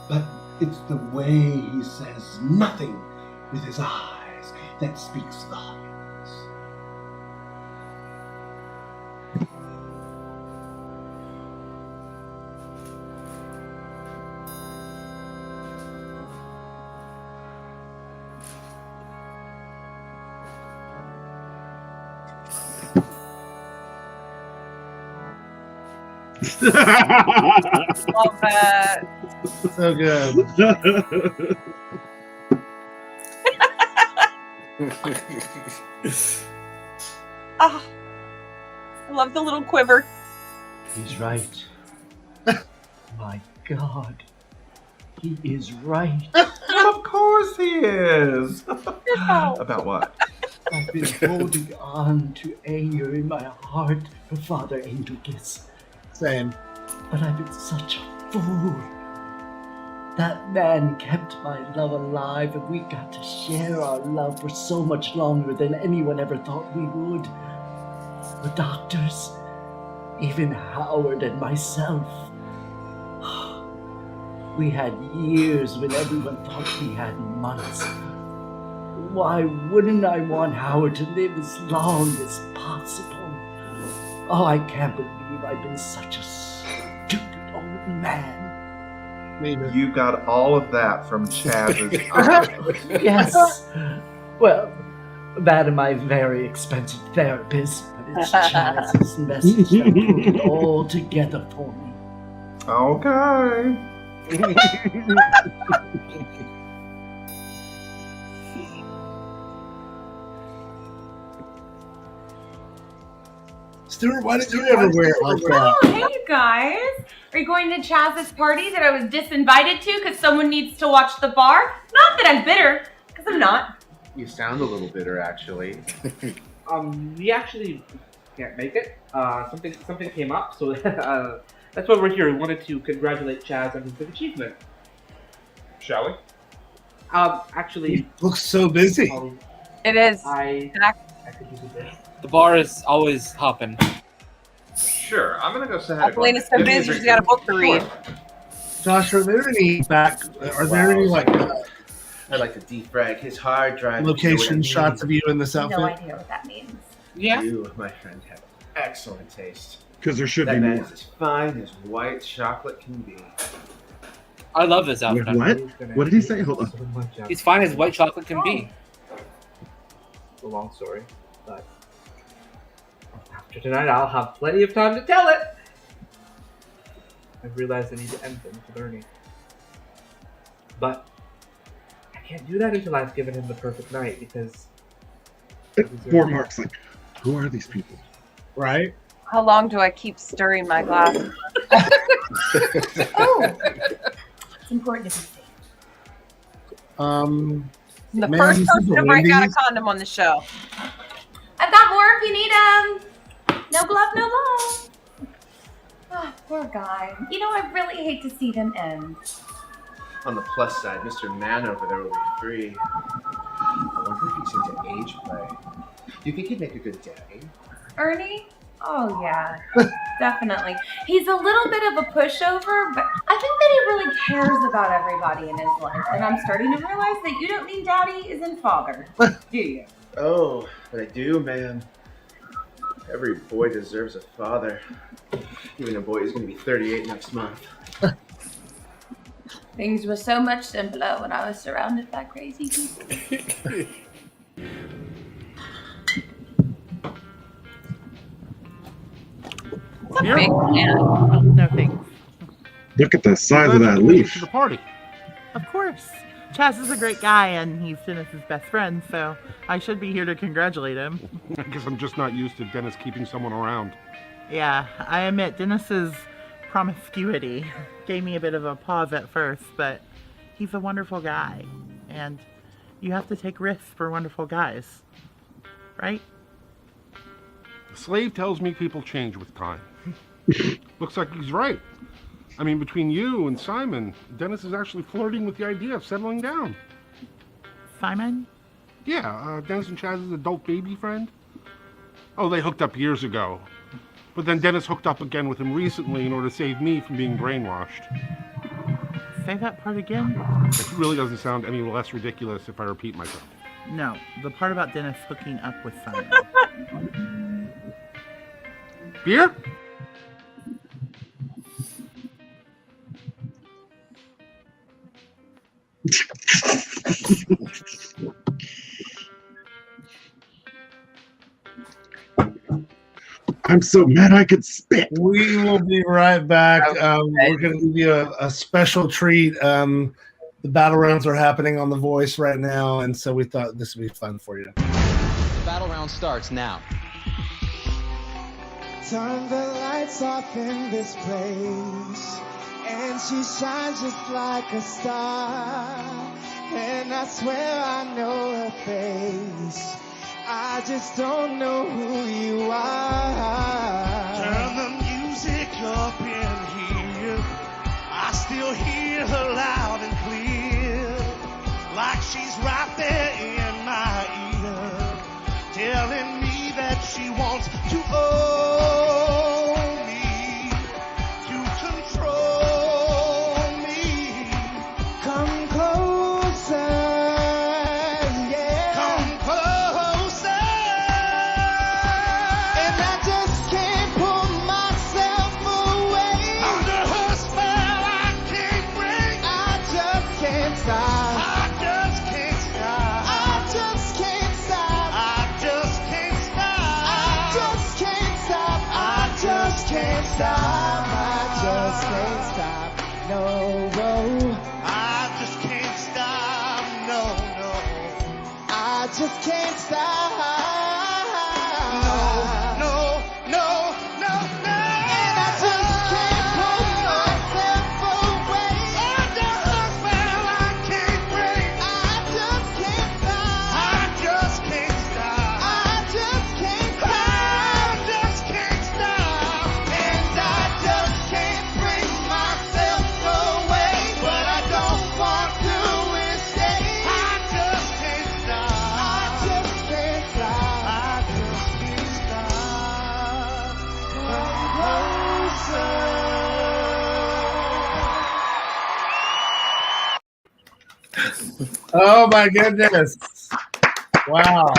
but it's the way he says nothing with his eyes that speaks volumes. Love that. So good. Ah, I love the little quiver. He's right. My God. He is right. Of course he is. About what? I've been holding on to anger in my heart for Father Engelkis. Same. But I've been such a fool. That man kept my love alive, and we got to share our love for so much longer than anyone ever thought we would. The doctors, even Howard and myself. We had years when everyone thought we had months. Why wouldn't I want Howard to live as long as possible? Oh, I can't believe I've been such a stupid old man. You got all of that from Chaz's eye. Yes. Well, that and my very expensive therapist, but it's Chaz's message that put it all together for me. Okay. Stuart, why did you ever wear it like that? Oh, hey, you guys. Are you going to Chaz's party that I was disinvited to because someone needs to watch the bar? Not that I'm bitter, because I'm not. You sound a little bitter, actually. We actually can't make it. Something came up, so that's why we're here. We wanted to congratulate Chaz on his big achievement. Shall we? Actually, He looks so busy. It is. I could use a bit. The bar is always hopping. Sure, I'm gonna go say hi to Evelina's so busy, she's got a book to read. Josh, are there any I'd like to defrag his hard drive. location shots of you in this outfit? No idea what that means. Yeah. You, my friend, have excellent taste. Because there should that be man more. is as fine as white chocolate can be. I love this outfit. What? What did he say? Hold on. He's fine as white chocolate can be. It's a long story, but after tonight, I'll have plenty of time to tell it. I've realized I need to end things with Ernie. But I can't do that until I've given him the perfect night, because... Poor Mark's like, who are these people? Right? How long do I keep stirring my glass? Oh, it's important to be safe. The Man, first this is person to break out a Wendy's. condom on the show. I've got more if you need them. No glove, no love. Ah, poor guy. You know, I really hate to see them end. On the plus side, Mr. Man over there will be free. I wonder if he's into age play. Do you think he'd make a good daddy? Ernie? Oh, yeah, definitely. He's a little bit of a pushover, but I think that he really cares about everybody in his life. And I'm starting to realize that you don't mean daddy as in father, do you? Oh, but I do, man. Every boy deserves a father. Even a boy who's going to be 38 next month. Things were so much simpler when I was surrounded by crazy people. Big man. No thanks. Look at the size of that leaf. To the party. Of course. Chaz is a great guy, and he's Dennis's best friend, so I should be here to congratulate him. I guess I'm just not used to Dennis keeping someone around. Yeah, I admit, Dennis is promiscuity gave me a bit of a pause at first, but he's a wonderful guy, and you have to take risks for wonderful guys, right? The slave tells me people change with time. Looks like he's right. I mean, between you and Simon, Dennis is actually flirting with the idea of settling down. Simon? Yeah, Dennis and Chaz's adult baby friend. Oh, they hooked up years ago. But then Dennis hooked up again with him recently in order to save me from being brainwashed. Say that part again? It really doesn't sound any less ridiculous if I repeat myself. No, the part about Dennis hooking up with Simon. Beer? I'm so mad I could spit. We will be right back. We're going to give you a special treat. The battle rounds are happening on The Voice right now, and so we thought this would be fun for you. The battle round starts now. Turn the lights off in this place, and she shines just like a star. And I swear I know her face, I just don't know who you are. Turn the music up in here, I still hear her loud and clear, like she's right there in my ear, telling me that she wants to own me, to control me. Come closer. I just can't stop, no, I just can't stop, no, I just can't stop, no, and I just can't pull myself away. Under her spell I can't break, I just can't stop, I just can't stop, I just can't stop, I just can't stop, and I just can't bring myself away. But I don't want to escape. I just can't stop. I just can't stop. I just can't stop. Come closer. Oh my goodness. Wow.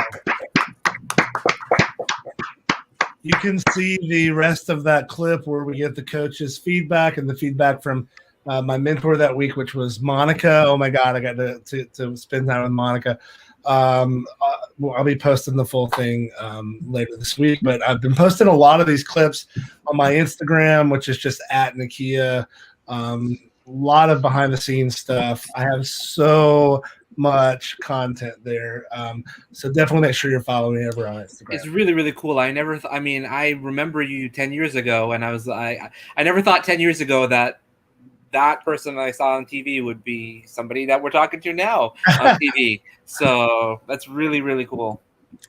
You can see the rest of that clip where we get the coach's feedback and the feedback from my mentor that week, which was Monica. Oh my God, I got to spend time with Monica. I'll be posting the full thing later this week, but I've been posting a lot of these clips on my Instagram, which is just at Nakia. A lot of behind the scenes stuff. I have so much content there. So definitely make sure you're following me over on Instagram. It's really, really cool. I remember you 10 years ago, and I never thought 10 years ago that person I saw on TV would be somebody that we're talking to now on TV. So that's really, really cool.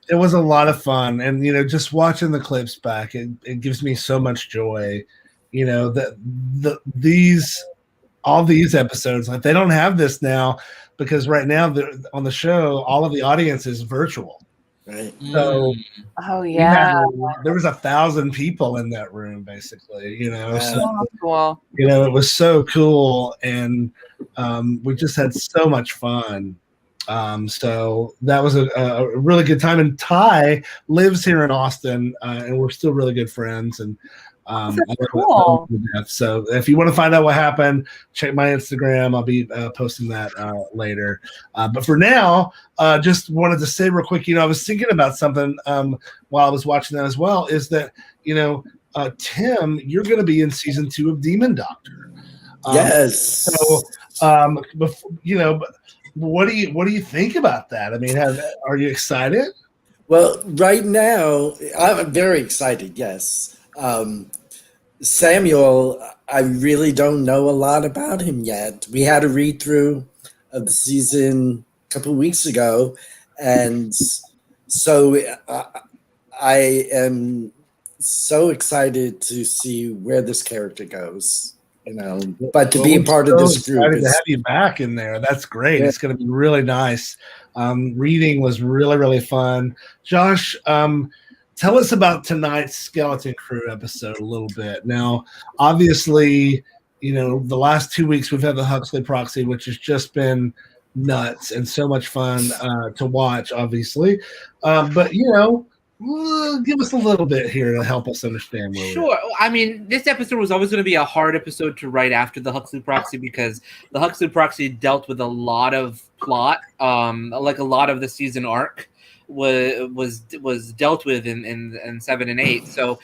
It was a lot of fun. And, just watching the clips back, it gives me so much joy, that all these episodes, like, they don't have this now, because right now on the show, all of the audience is virtual. Right. So, there was 1,000 people in that room, basically. So, cool. It was so cool, and we just had so much fun. So that was a really good time. And Ty lives here in Austin, and we're still really good friends. And cool. So if you want to find out what happened, check my Instagram. I'll be posting that later. But for now, just wanted to say real quick, I was thinking about something while I was watching that as well, is that, Tim, you're going to be in season 2 of Demon Doctor. Yes. So, what do you think about that? I mean, are you excited? Well, right now, I'm very excited, yes. Samuel, I really don't know a lot about him yet. We had a read through of the season a couple of weeks ago, and so I am so excited to see where this character goes. But to be a part of this group, excited to have you back in there. That's great. Yeah. It's going to be really nice. Reading was really, really fun. Josh, tell us about tonight's Skeleton Crew episode a little bit. Now, obviously, the last 2 weeks we've had the Huxley Proxy, which has just been nuts and so much fun to watch, obviously. But, give us a little bit here to help us understand where Sure. I mean, this episode was always going to be a hard episode to write after the Huxley Proxy because the Huxley Proxy dealt with a lot of plot, like a lot of the season arc was dealt with in 7 and 8. So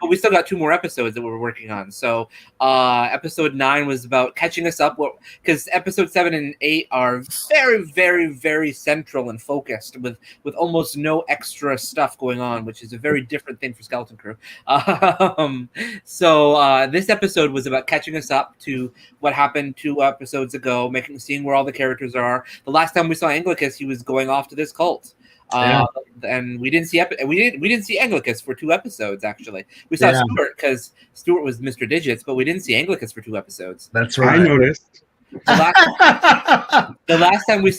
we still got 2 more episodes that we're working on. So episode 9 was about catching us up, because episode 7 and 8 are very, very, very central and focused with almost no extra stuff going on, which is a very different thing for Skeleton Crew. So this episode was about catching us up to what happened 2 episodes ago, seeing where all the characters are. The last time we saw Anglicus, he was going off to this cult. And we didn't see we didn't see Anglicus for 2 episodes. Actually, we saw Stuart because Stuart was Mr. Digits, but we didn't see Anglicus for 2 episodes. That's right. I noticed. The last time we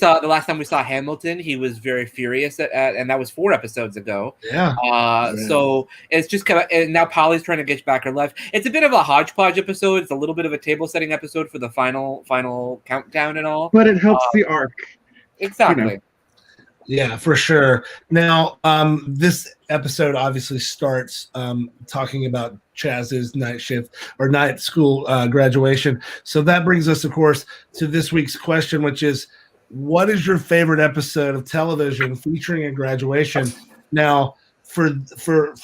saw Hamilton, he was very furious and that was 4 episodes ago. So it's just kind of, and now Polly's trying to get back her life. It's a bit of a hodgepodge episode. It's a little bit of a table setting episode for the final countdown and all. But it helps the arc. Exactly. Yeah, for sure. Now, this episode obviously starts talking about Chaz's night shift or night school graduation. So that brings us, of course, to this week's question, which is, what is your favorite episode of television featuring a graduation? Now, for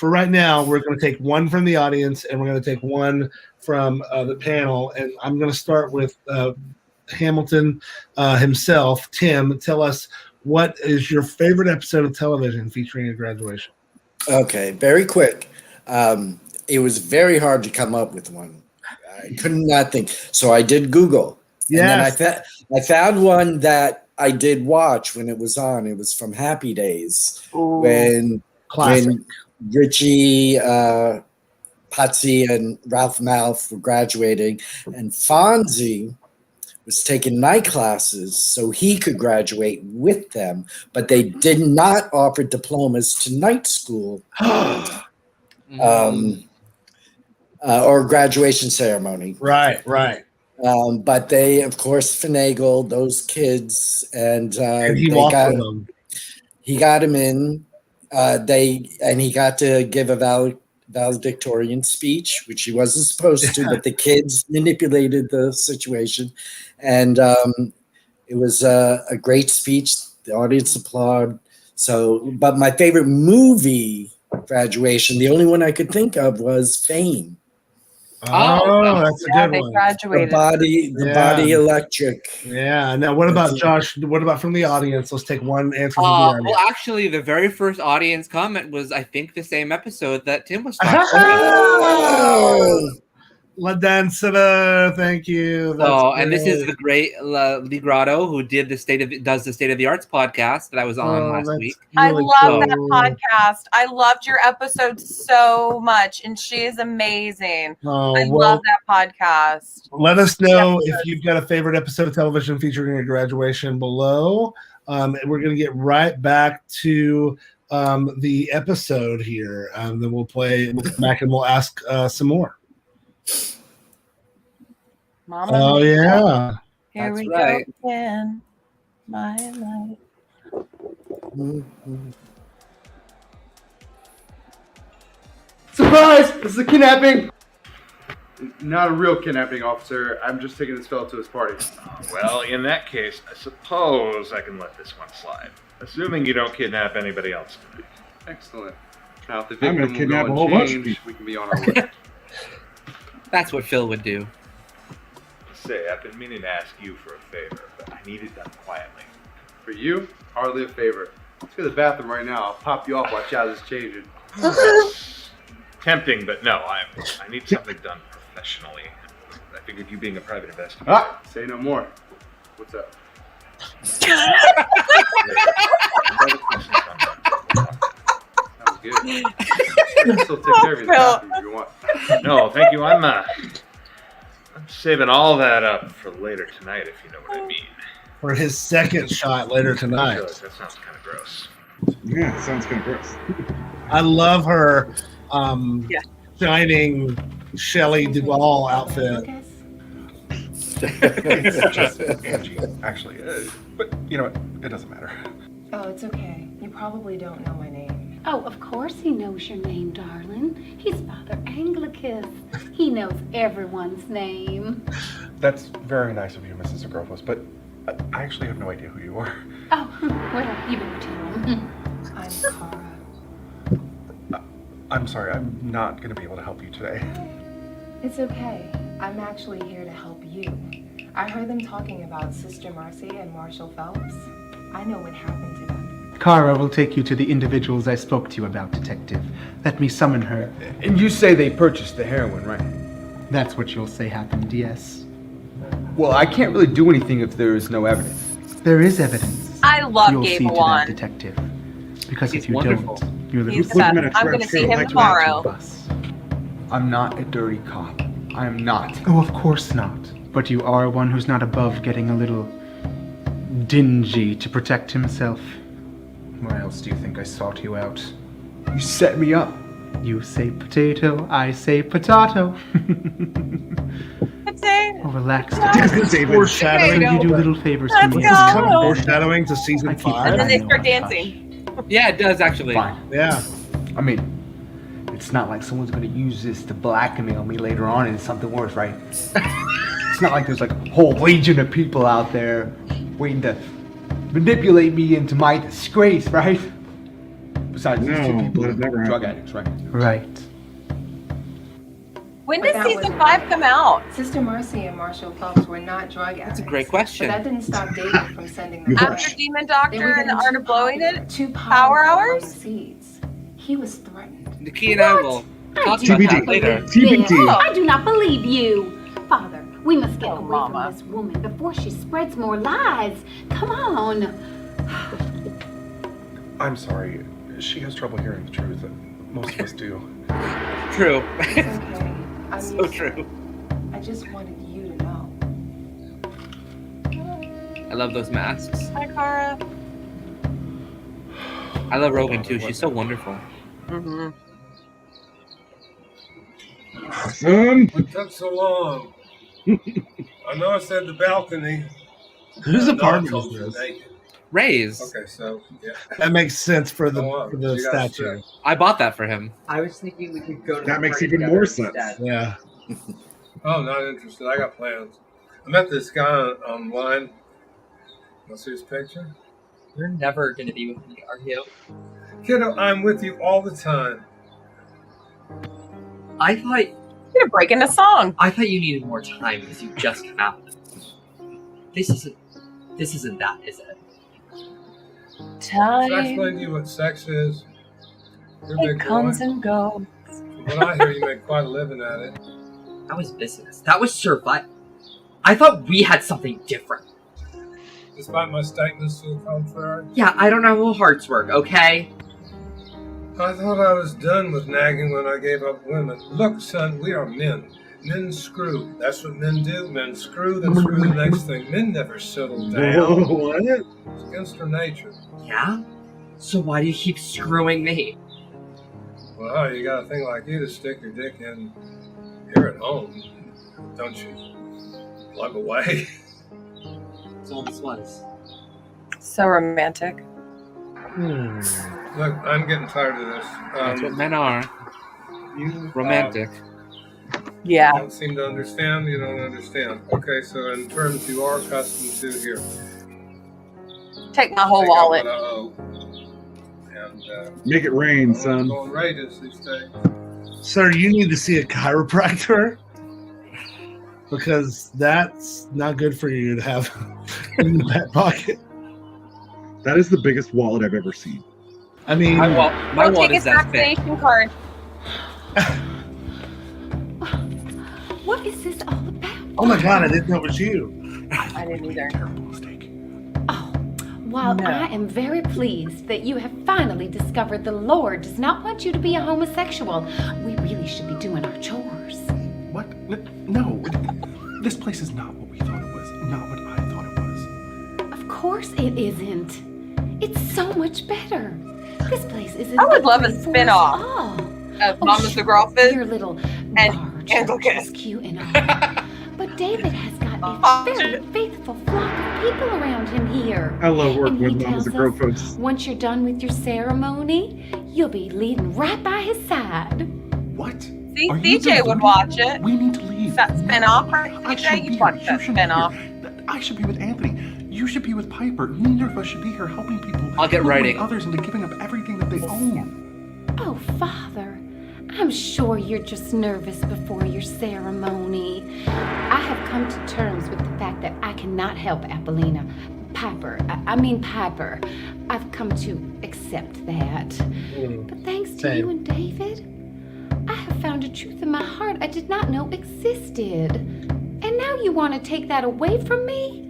right now, we're going to take one from the audience and we're going to take one from the panel. And I'm going to start with Hamilton himself. Tim, tell us, what is your favorite episode of television featuring a graduation? Okay, very quick. It was very hard to come up with one. I could not think. So I did Google. Yes. And then I found one that I did watch when it was on. It was from Happy Days. When Richie, Patsy, and Ralph Malph were graduating, and Fonzie was taking night classes so he could graduate with them, but they did not offer diplomas to night school or graduation ceremony. Right. But they, of course, finagled those kids, and he got him in. He got to give a valedictorian speech, which he wasn't supposed to, but the kids manipulated the situation. And it was a great speech. The audience applauded. So, but my favorite movie graduation, the only one I could think of, was Fame. Oh, that's a good they one. graduated. The body electric. Yeah. Now, what about Josh? What about from the audience? Let's take one answer from the audience. Well, actually, the very first audience comment was, I think, the same episode that Tim was talking about. La Dancera, thank you. And this is the great Lee Grotto, who does the State of the Arts podcast that I was on last week. I love that podcast. I loved your episode so much, and she is amazing. I love that podcast. Let us know if you've got a favorite episode of television featuring a graduation below. We're going to get right back to the episode here. Then we'll come back and we'll ask some more. Mama, yeah. Here That's we right. go again. My life. Surprise! This is a kidnapping! Not a real kidnapping, officer. I'm just taking this fellow to his party. Well, in that case, I suppose I can let this one slide. Assuming you don't kidnap anybody else. Excellent. Now, if the I'm gonna victim will kidnap go a whole and bunch of change, people. we can be on our way. That's what Phil would do. Say, I've been meaning to ask you for a favor, but I need it done quietly. For you, hardly a favor. Let's go to the bathroom right now. I'll pop you off while Chaz is changing. Tempting, but no, I need something done professionally. figured you being a private investigator. Say no more. What's up? Sounds good. I can still take care of you if you want. No, thank you. I'm saving all that up for later tonight, if you know what I mean. For his second shot later tonight. That sounds kind of gross. Yeah, it sounds kind of gross. I love her shining Shelley Duvall outfit. It's just Angie, actually. But you know what? It doesn't matter. Oh, it's okay. You probably don't know my name. Oh, of course he knows your name, darling. He's Father Anglicus. He knows everyone's name. That's very nice of you, Mrs. Agrofos, but I actually have no idea who you are. Oh, well, you better tell him. I'm Kara. I'm sorry, I'm not going to be able to help you today. It's okay. I'm actually here to help you. I heard them talking about Sister Marcy and Marshall Phelps. I know what happened to them. Kara will take you to the individuals I spoke to you about, Detective. Let me summon her. And you say they purchased the heroin, right? That's what you'll say happened, yes. Well, I can't really do anything if there is no evidence. There is evidence. I love You'll see Gabe to Wan. that, Detective. Because He's if you wonderful. don't, you're the He's the best. I'm going to see him tomorrow. I'm not a dirty cop. I am not. Oh, of course not. But you are one who's not above getting a little dingy to protect himself. Why else do you think I sought you out? You set me up. You say potato, I say potato. Potato. Oh, relax. Foreshadowing. You do little favors for Let's me. go. This is kind of foreshadowing to season 5. And then they start dancing. Yeah, it does actually. Fine. Yeah. I mean, it's not like someone's gonna use this to blackmail me later on into something worse, right? It's not like there's like a whole legion of people out there waiting to manipulate me into my disgrace, right? Besides these two people, drug addicts, right? Right. When But does that season was- 5 come out? Sister Marcy and Marshall Phelps were not drug addicts. That's a great question. But that didn't stop David from sending them After away. Demon They Doctor were and the getting Art too of Blowing popular, It? too Power powerful Hours? on the seeds. He was threatened. Nakia and I will talk about TBD. that later. Yes, I do not believe you. Father, we must get away Mama. from this woman before she spreads more lies. Come on. I'm sorry. She has trouble hearing the truth. Most of us do. True. It's okay. I'm So used to true. it. I just wanted you to know. I love those masks. Hi, Kara. I love Rogan too. She's so wonderful. Mm-hmm. What took so long? I know I said the balcony. Whose I know I apartment told is you this? naked. Ray's. Okay, so yeah. That makes sense for the Go on. for the You got statue. straight. I bought that for him. I was thinking we could go to That the makes party even together more sense. instead. Yeah. Oh, not interested. I got plans. I met this guy online. Want to see his picture? You're never going to be with me, are you? Kiddo, I'm with you all the time. I thought You're breaking a song. I thought you needed more time because you just come out. This isn't that, is it? Should I Time. explain to you what sex is? You're a It big comes boy. and goes. From what I hear, you make quite a living at it. That was business. That was survival. I thought we had something different. Despite my statements to the contrary. Yeah, I don't know how hearts work, okay? I thought I was done with nagging when I gave up women. Look, son, we are men. Men screw. That's what men do. Men screw, then screw the next thing. Men never settle down. What? It's against their nature. Yeah? So why do you keep screwing me? Well, you got a thing like you to stick your dick in here at home, don't you? Plug away. That's all this was. So romantic. Look, I'm getting tired of this. That's what men are. You Romantic. Yeah. don't seem to understand. You don't understand. Okay, so in terms you are accustomed to here. Take my whole Take out wallet. what I owe. And Make it rain, son. going rages these days. Sir, you need to see a chiropractor because that's not good for you to have in your back pocket. That is the biggest wallet I've ever seen. I mean, My Go wallet take is his that thick. vaccination card. What is this all about? Oh my God, I didn't know it was you. I didn't either. While I am very pleased that you have finally discovered the Lord does not want you to be a homosexual, we really should be doing our chores. What? No. This place is not what we thought it was. Not what I thought it was. Of course it isn't. It's so much better. This place is. I would love a for us spin-off all. of Mama's the Girlfriend Your little and Anglican. Cute and all. But David has got a very faithful flock of people around him here. I love working And he with Mama's tells the Girl us folks. Once you're done with your ceremony, you'll be leading right by his side. What? See, CJ would watch it. We need to leave. That spin-off, right? CJ, you'd watch that spin-off. I should be with Anthony. You should be with Piper. Neither of us should be here helping people. I'll get writing. Others into giving up everything that they own. Oh, Father, I'm sure you're just nervous before your ceremony. I have come to terms with the fact that I cannot help Apollina. Piper. I've come to accept that. But thanks to you and David, I have found a truth in my heart I did not know existed. And now you want to take that away from me?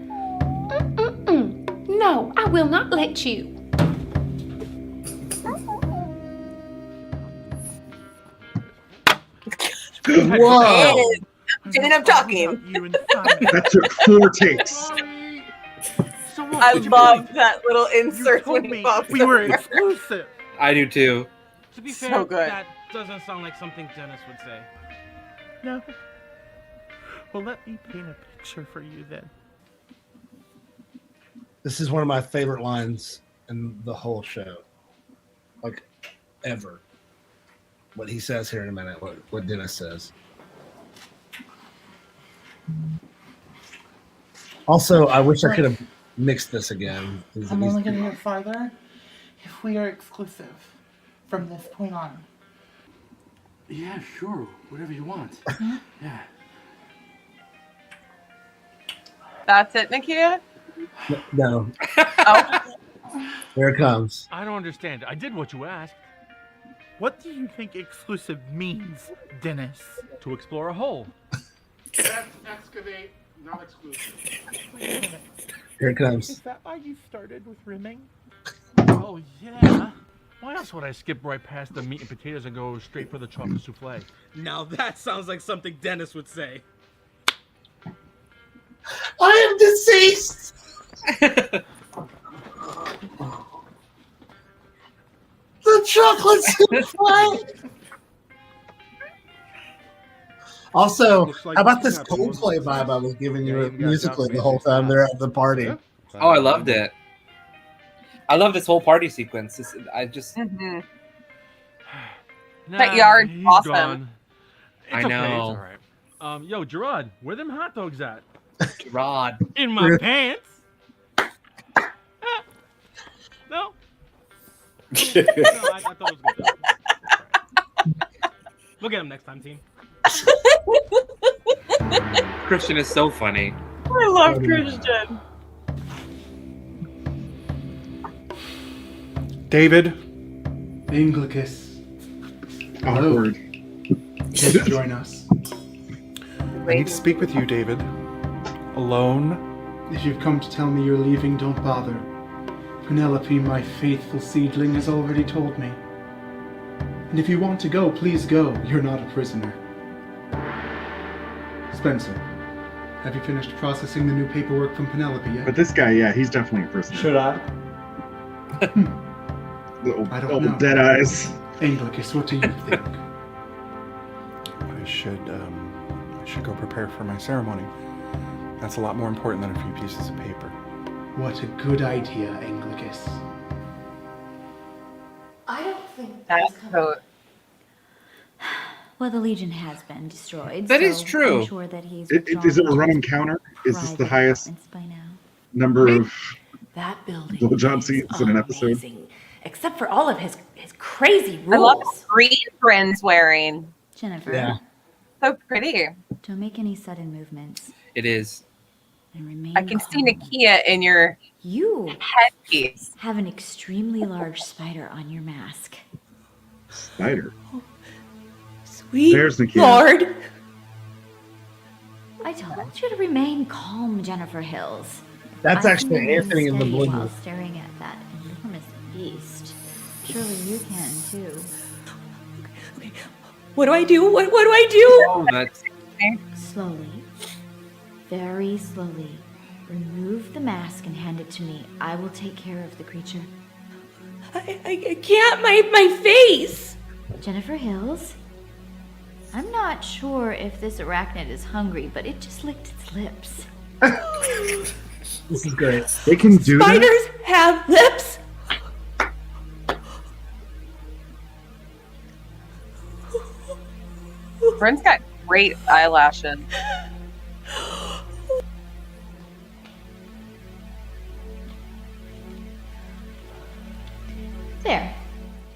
No, I will not let you. Whoa! Didn't I'm talking. That took 4 takes. I love that little insert when he pops We were up. exclusive. I do too. To be So fair, good. that doesn't sound like something Dennis would say. No. Well, let me paint a picture for you then. This is one of my favorite lines in the whole show, like ever. What he says here in a minute. What Dennis says. Also, I wish I could have mixed this again. I'm only going to go farther if we are exclusive from this point on. Yeah, sure. Whatever you want. Yeah. That's it, Nakia? No. Oh. Here it comes. I don't understand. I did what you asked. What do you think exclusive means, Dennis? To explore a hole. That's excavate, not exclusive. Wait a minute. Here it comes. Is that why you started with rimming? Oh, yeah. Why else would I skip right past the meat and potatoes and go straight for the chocolate souffle? Now that sounds like something Dennis would say. I am deceased. The chocolate souffle. Also, how about this Coldplay vibe I was giving you musically the whole time they're at the party? Oh, I loved it. I love this whole party sequence. I just. That yard's he's awesome. gone. It's I okay, know. It's all right. Yo, Gerard, where them hot dogs at? Gerard. In my pants? No? No, I thought it was good. Look at him next time, team. Christian is so funny. I love Christian. David. Anglicus. Awkward. Please join us. I need to speak with you, David. Alone. If you've come to tell me you're leaving, don't bother. Penelope, my faithful seedling, has already told me. And if you want to go, please go. You're not a prisoner. Spencer, have you finished processing the new paperwork from Penelope yet? But this guy, yeah, he's definitely a prisoner. Should I? I don't know. Dead eyes. Anglicus, what do you think? I should go prepare for my ceremony. That's a lot more important than a few pieces of paper. What a good idea, Anglicus. I don't think That's so. Well, the Legion has been destroyed. That so is true. I'm sure that he's Is it a running counter? Is this the highest number of that building blowjob scenes in an episode? amazing, except for all of his crazy I love rules. the green Bryn's wearing. Jennifer, Yeah. So pretty. don't make any sudden movements It is. and remain. I can see Nakia in your headpiece. Have an extremely large spider on your mask. Spider. Sweet There's Nakia. Lord. I I told you to remain calm, Jennifer Hills. That's I actually can remain Anthony in the steady blue. while staring at that enormous beast. Surely you can too. What do I do? What do I do? Oh, that's Slowly, very slowly, remove the mask and hand it to me. I will take care of the creature. I can't. My face. Jennifer Hills, I'm not sure if this arachnid is hungry, but it just licked its lips. This is great. They can do that. Spiders have lips. Brent's got great eyelashes. There.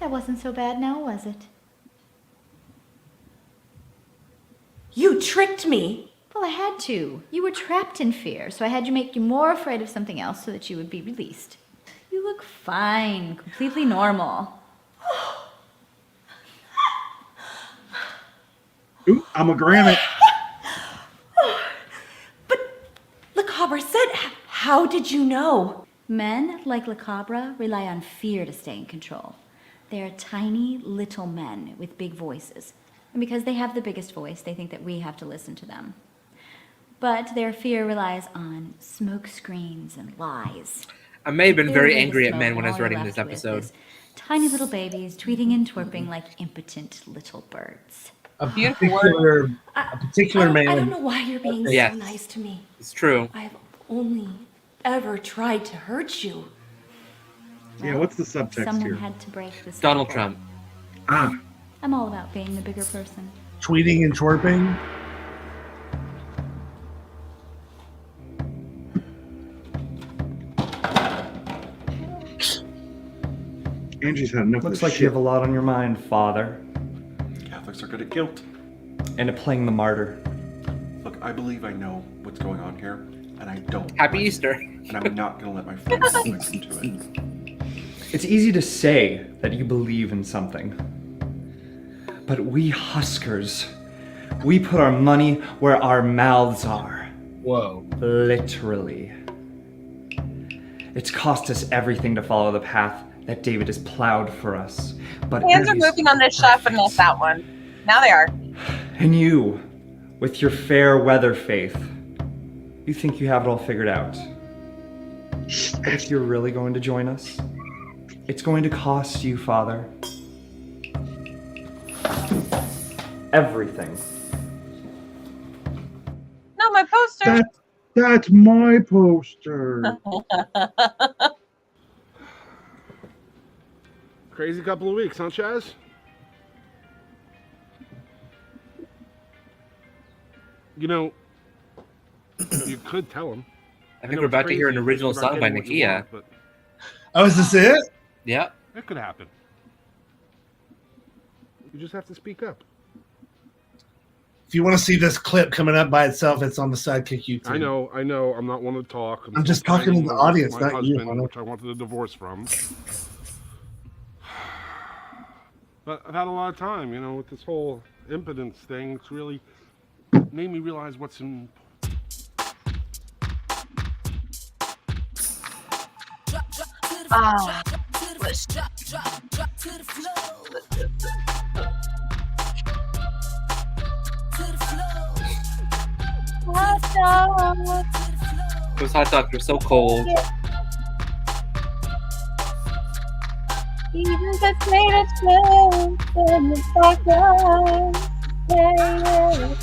That wasn't so bad now, was it? You tricked me. Well, I had to. You were trapped in fear, so I had to make you more afraid of something else so that you would be released. You look fine, completely normal. Ooh, I'm a granite. Lacabre said, how did you know? Men, like Lacabre, rely on fear to stay in control. They are tiny, little men with big voices. And because they have the biggest voice, they think that we have to listen to them. But their fear relies on smoke screens and lies. I may have been Their very biggest angry at smoke, men when I and was all you're writing this left with episode. is tiny little babies tweeting and twerping like impotent little birds. A particular man. I don't know why you're being Yes. so nice to me. It's true. I have only ever tried to hurt you. Yeah, what's the subtext Someone here? had to break this. Donald cycle. Trump. Ah, I'm all about being the bigger person. Tweeting and twerping. Angie's had enough Looks of this like shit. you have a lot on your mind, Father. Catholics are good at guilt. And at playing the martyr. Look, I believe I know what's going on here, and I don't. Happy Easter. And I'm not going to let my friends talk into it. It's easy to say that you believe in something. But we Huskers, we put our money where our mouths are. Whoa. Literally. It's cost us everything to follow the path that David has plowed for us. But Hands are Abby's- moving on this shot, but not that one. Now they are. And you, with your fair weather faith, you think you have it all figured out. But if you're really going to join us, it's going to cost you, Father. Everything. No, my poster. That's my poster. Crazy couple of weeks, huh, Chaz? You know, you could tell him. I think we're about to hear an original song by Nakia. Oh, is this it? Yeah. That could happen. You just have to speak up. If you want to see this clip coming up by itself, it's on the SideKick YouTube. I know. I'm not one to talk. I'm just talking to the audience, my not you, husband, Hunter. which I wanted a divorce from. But I've had a lot of time, you know, with this whole impotence thing. It's really made me realize what's in. Ah. Those hot dogs are so cold. Even the greatest friends in the darkness. Yeah.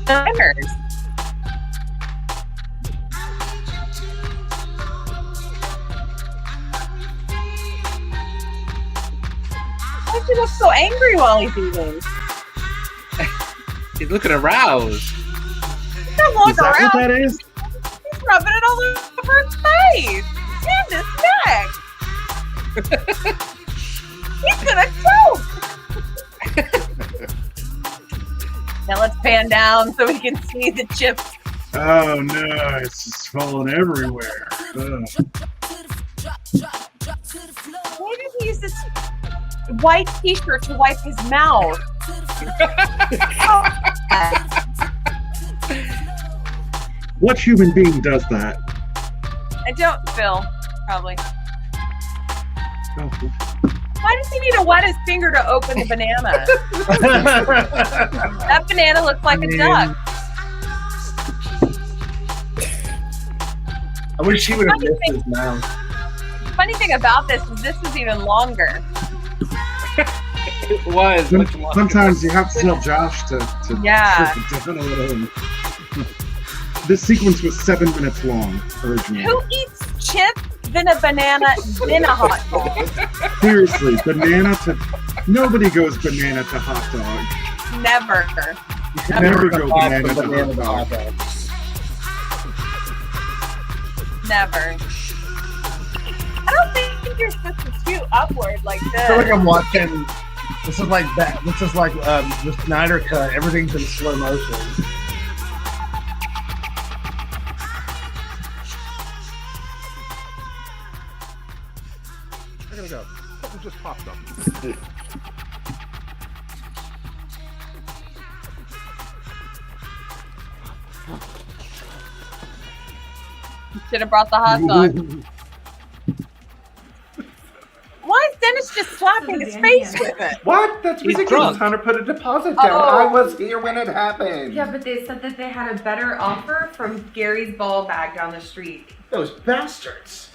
Bangers. Why does he look so angry while he's eating? He's looking aroused. Don't look Is that around. what that is? He's rubbing it all over his face and his neck. He's gonna choke. Now let's pan down so we can see the chips. Oh no, it's just falling everywhere. Ugh. Why did he use this white t-shirt to wipe his mouth? What human being does that? I don't, Phil. Probably. Oh. Why does he need to wet his finger to open the banana? That banana looks like a duck. I wish he would have missed his mouth. Funny thing about this is this is even longer. It was much longer. Sometimes you have to tell Josh to Yeah. strip it down a little. This sequence was 7 minutes long originally. Who eats chips, then a banana, then a hot dog? Seriously, banana to nobody goes banana to hot dog. Never. Never go banana to hot dog. Never. I don't think you're supposed to scoot upward like I this. feel like I'm watching. This is like that. This is like the Snyder cut. Everything's in slow motion. I gotta go. Something just popped up. You should have brought the hot dog. Why is Dennis just slapping his face with it? What? That's He's ridiculous. drunk. Hunter put a deposit down. Oh. I was here when it happened. Yeah, but they said that they had a better offer from Gary's ball bag down the street. Those bastards.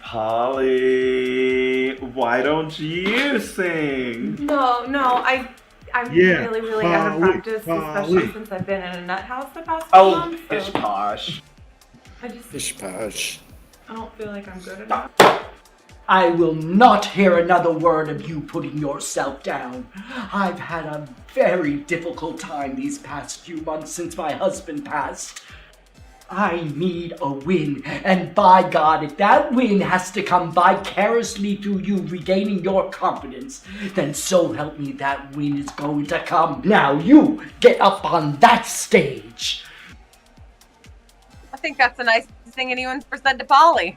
Polly, why don't you sing? No, I'm Yeah, really out of Polly, practice, Polly. especially since I've been in a nut house the past few Oh, months. So pish posh. I just Pish posh. I don't feel like I'm good enough. I will not hear another word of you putting yourself down. I've had a very difficult time these past few months since my husband passed. I need a win, and by God, if that win has to come vicariously through you regaining your confidence, then so help me that win is going to come. Now you, get up on that stage. I think that's the nicest thing anyone's ever said to Polly.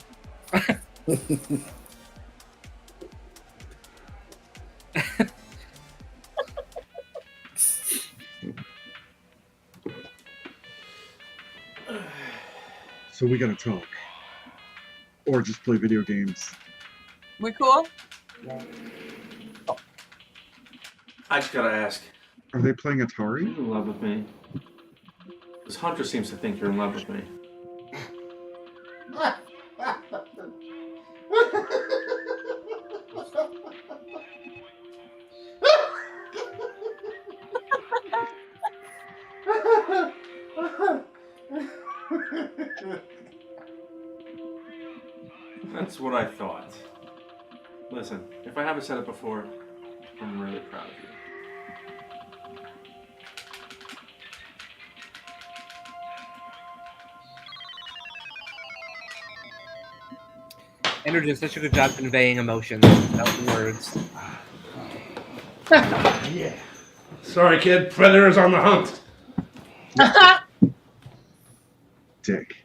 So we gotta talk. Or just play video games. We cool? I just gotta ask. Are they playing Atari? Are you in love with me? Because Hunter seems to think you're in love with me. That's what I thought. Listen, if I haven't said it before, I'm really proud of you. Andrew did such a good job conveying emotions without words. Yeah. Sorry, kid. Predator is on the hunt. Dick.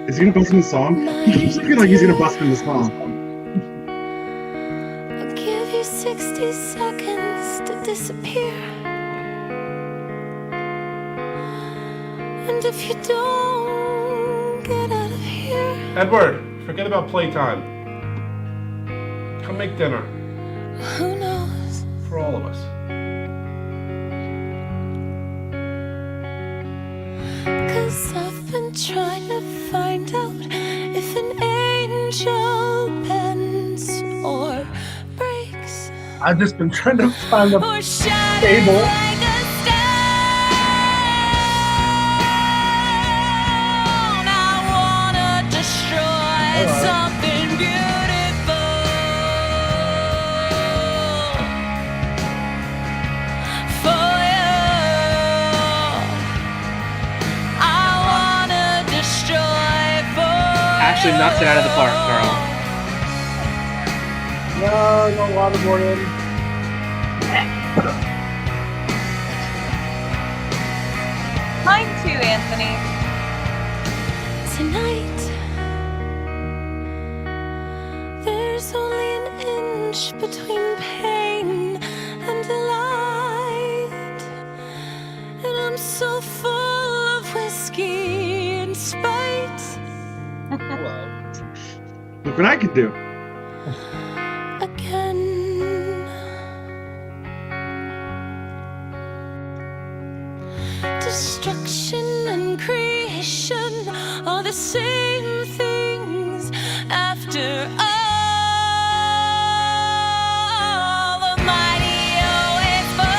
Is he gonna bust in the song? He keeps looking like he's gonna bust in the song. I'll give you 60 seconds to disappear. And if you don't get out of here, Edward, forget about playtime. Come make dinner. who knows? For all of us. Cause I've been trying to find out if an angel bends or breaks I've just been trying to find a or shatters table. like a stone. I wanna destroy something beautiful for you. I wanna destroy for Ashley knocks it out of the park, girl. No waterboarding. Mine too, Anthony. Tonight, Look what I could do. again. Destruction and creation are the same things after all. The mighty always fall.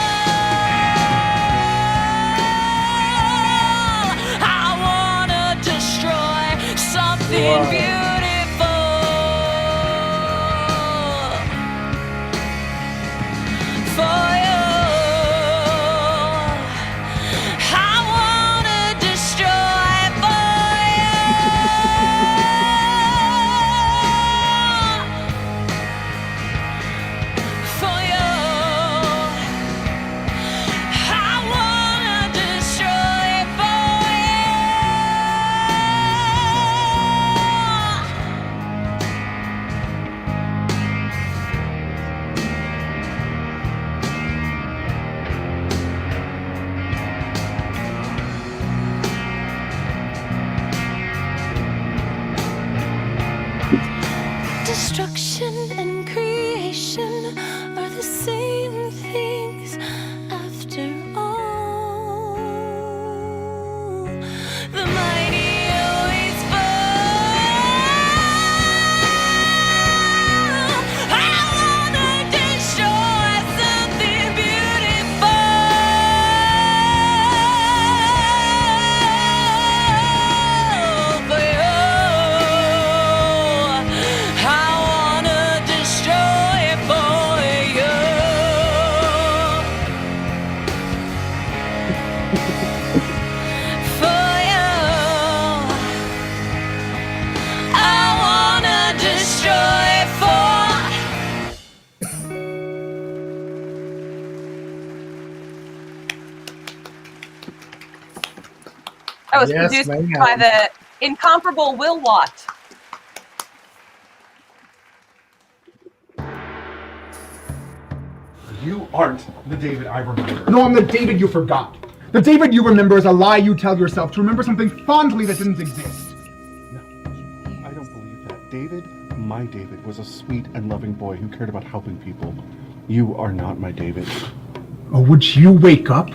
I wanna destroy something beautiful for you. I wanna destroy for you. For you. I wanna destroy for Destruction and creation are the same things after all. The mighty always fall. I wanna destroy something beautiful for you. I wanna destroy it for you. For you. I wanna destroy it for. That was Yes, produced ma'am. by the incomparable Will Watt. You aren't the David I remember. No, I'm the David you forgot. The David you remember is a lie you tell yourself to remember something fondly that didn't exist. I don't believe that. David, my David, was a sweet and loving boy who cared about helping people. You are not my David. Oh, would you wake up?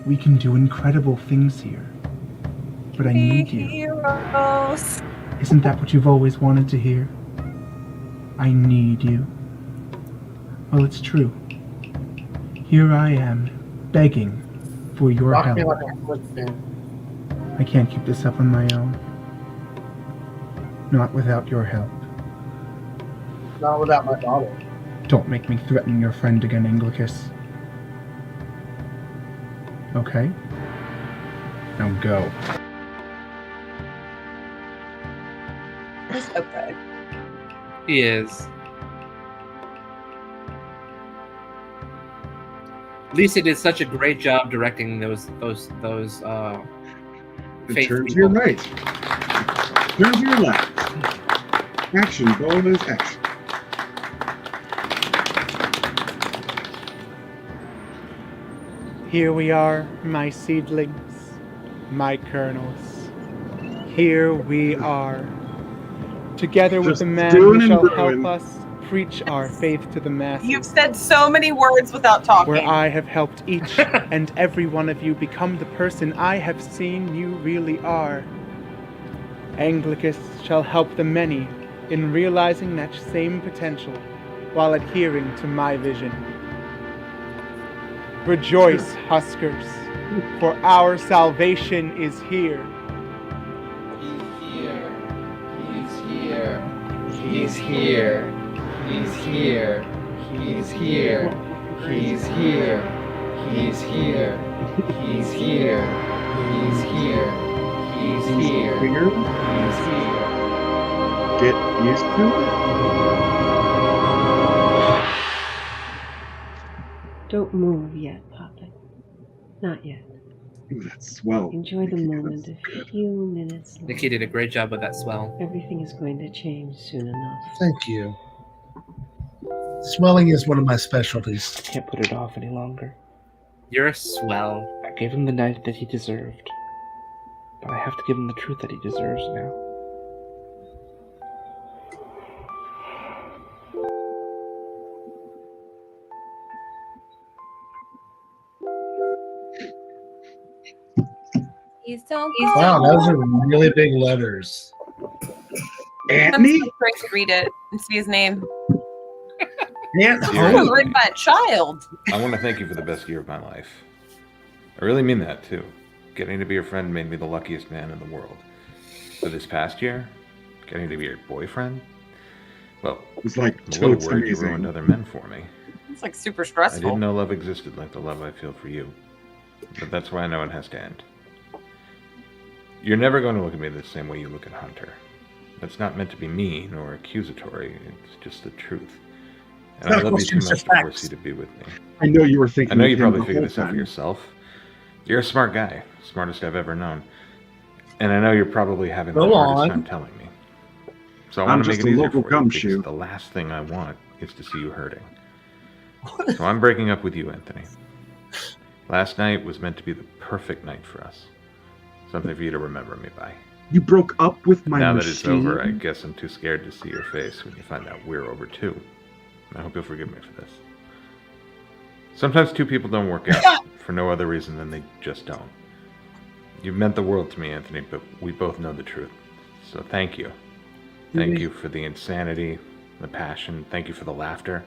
We can do incredible things here. But I need you. Heroes. Isn't that what you've always wanted to hear? I need you. Well, it's true. Here I am, begging for your Rock help. me like a football. I can't keep this up on my own. Not without your help. Not without my daughter. Don't make me threaten your friend again, Anglicus. Okay? Now go. He's so good. He is. Lisa did such a great job directing those It faith turns people. your right. Turns your left. Action, bonus action. Here we are, my seedlings, my kernels. Here we are, together with Just the man doing who and shall brewing. help us preach our faith to the masses. You've said so many words without talking. Where I have helped each and every one of you become the person I have seen you really are. Anglicus shall help the many in realizing that same potential while adhering to my vision. Rejoice, Huskers, for our salvation is here. He's here. He's here. He's here. He's here. He's here. He's here. He's here. He's here. He's here. He's here. Get used to it. Don't move yet, Papa. Not yet. Ooh, that's swell. Enjoy the moment a few minutes longer. Nikki did a great job with that swell. Everything is going to change soon enough. Thank you. Swelling is one of my specialties. I can't put it off any longer. You're a swell. I gave him the night that he deserved. But I have to give him the truth that he deserves now. He's so Wow, those are really big letters. Anthony? I'm so afraid to read it and see his name. It was written by a child. I want to thank you for the best year of my life. I really mean that, too. Getting to be your friend made me the luckiest man in the world. But this past year, getting to be your boyfriend, well, it was like what a totes word you amazing. ruined other men for me. It's like super I stressful. didn't know love existed like the love I feel for you. But that's why I know it has to end. You're never going to look at me the same way you look at Hunter. That's not meant to be mean or accusatory. It's just the truth. And I love you too much to force you to be with me. I know you were thinking. I know of you him probably the figured whole this out for time. yourself. You're a smart guy. Smartest I've ever known. And I know you're probably having the Go hardest on. time telling me. So I I'm want to make just it a easier local for you because gumshoe. the last thing I want is to see you hurting. So I'm breaking up with you, Anthony. Last night was meant to be the perfect night for us. Something for you to remember me by. You broke up with my Now machine. that it's over, I guess I'm too scared to see your face when you find out we're over too. I hope you'll forgive me for this. Sometimes two people don't work out for no other reason than they just don't. You've meant the world to me, Anthony, but we both know the truth. So thank you. Thank you for the insanity, the passion. Thank you for the laughter.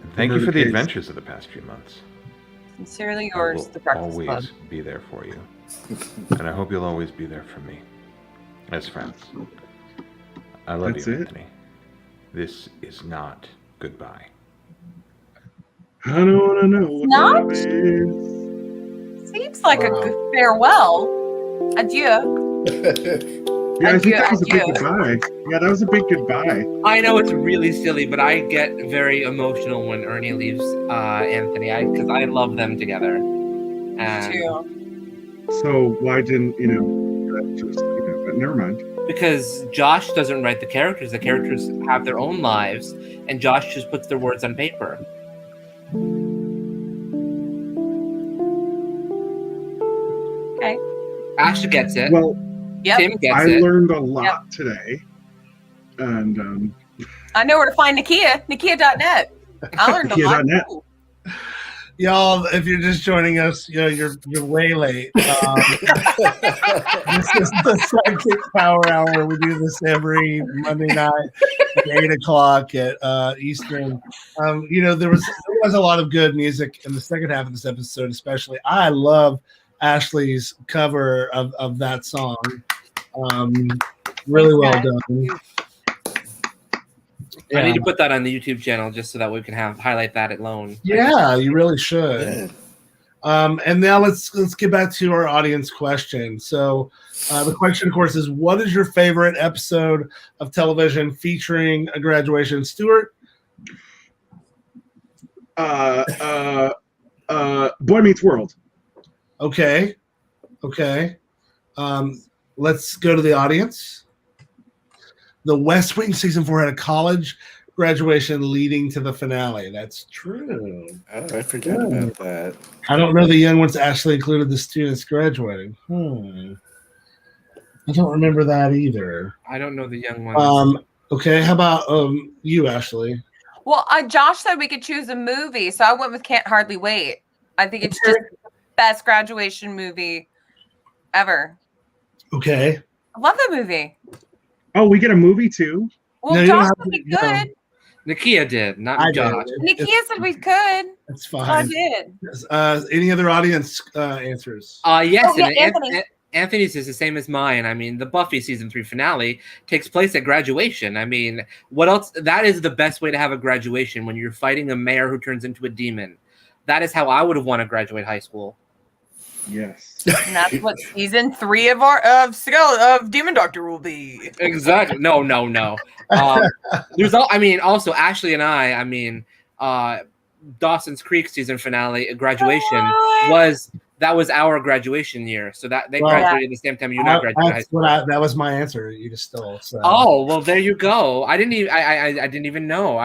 And thank you for the adventures of the past few months. Sincerely I yours, will the Breakfast always Club. be there for you. And I hope you'll always be there for me. As friends. I love That's you, it? Anthony. This is not goodbye. I don't want to know what Not? love is. Seems like a good farewell. Adieu. Yeah, I think that was a big Adieu. goodbye. Yeah, that was a big goodbye. I know it's really silly, but I get very emotional when Ernie leaves Anthony, because I love them together. And So why didn't just but never mind. because Josh doesn't write the characters have their own lives, and Josh just puts their words on paper. Okay. Ashley gets it. Well, Tim gets I it. learned a lot today, and I know where to find Nakia. Nakia.net. I learned a lot. Nakia.net. too. Y'all, if you're just joining us, you're way late. This is the SideKick Power Hour. We do this every Monday night at 8:00 at Eastern. There was a lot of good music in the second half of this episode, especially. I love Ashley's cover of that song. Really well done. I need to put that on the YouTube channel just so that we can highlight that alone. Yeah, you really should. And now let's get back to our audience question. So the question, of course, is what is your favorite episode of television featuring a graduation? Stuart? Boy Meets World. Okay. Let's go to the audience. The West Wing season 4 had a college graduation leading to the finale. That's true. Oh, I forgot about that. I don't know the young ones actually included the students graduating. I don't remember that either. I don't know the young ones. Okay, how about you, Ashley? Well, Josh said we could choose a movie, so I went with Can't Hardly Wait. I think it's just the best graduation movie ever. Okay. I love that movie. Oh, we get a movie too. Well, No, you don't Josh have said to- we no. could. Nakia did, not I Josh. did. Nakia said we could. That's So I fine. did. Any other audience answers? Yes, Oh, yeah, and Anthony. Anthony's is the same as mine. I mean, the Buffy season 3 finale takes place at graduation. I mean, what else? That is the best way to have a graduation, when you're fighting a mayor who turns into a demon. That is how I would have wanted to graduate high school. Yes. And that's what season 3 of Demon Doctor will be. Exactly. No. There's also Ashley and I Dawson's Creek season finale graduation was our graduation year. So that they graduated the same time you and I graduated high school. That was my answer. You just stole. So. Oh, well, there you go. I didn't even know.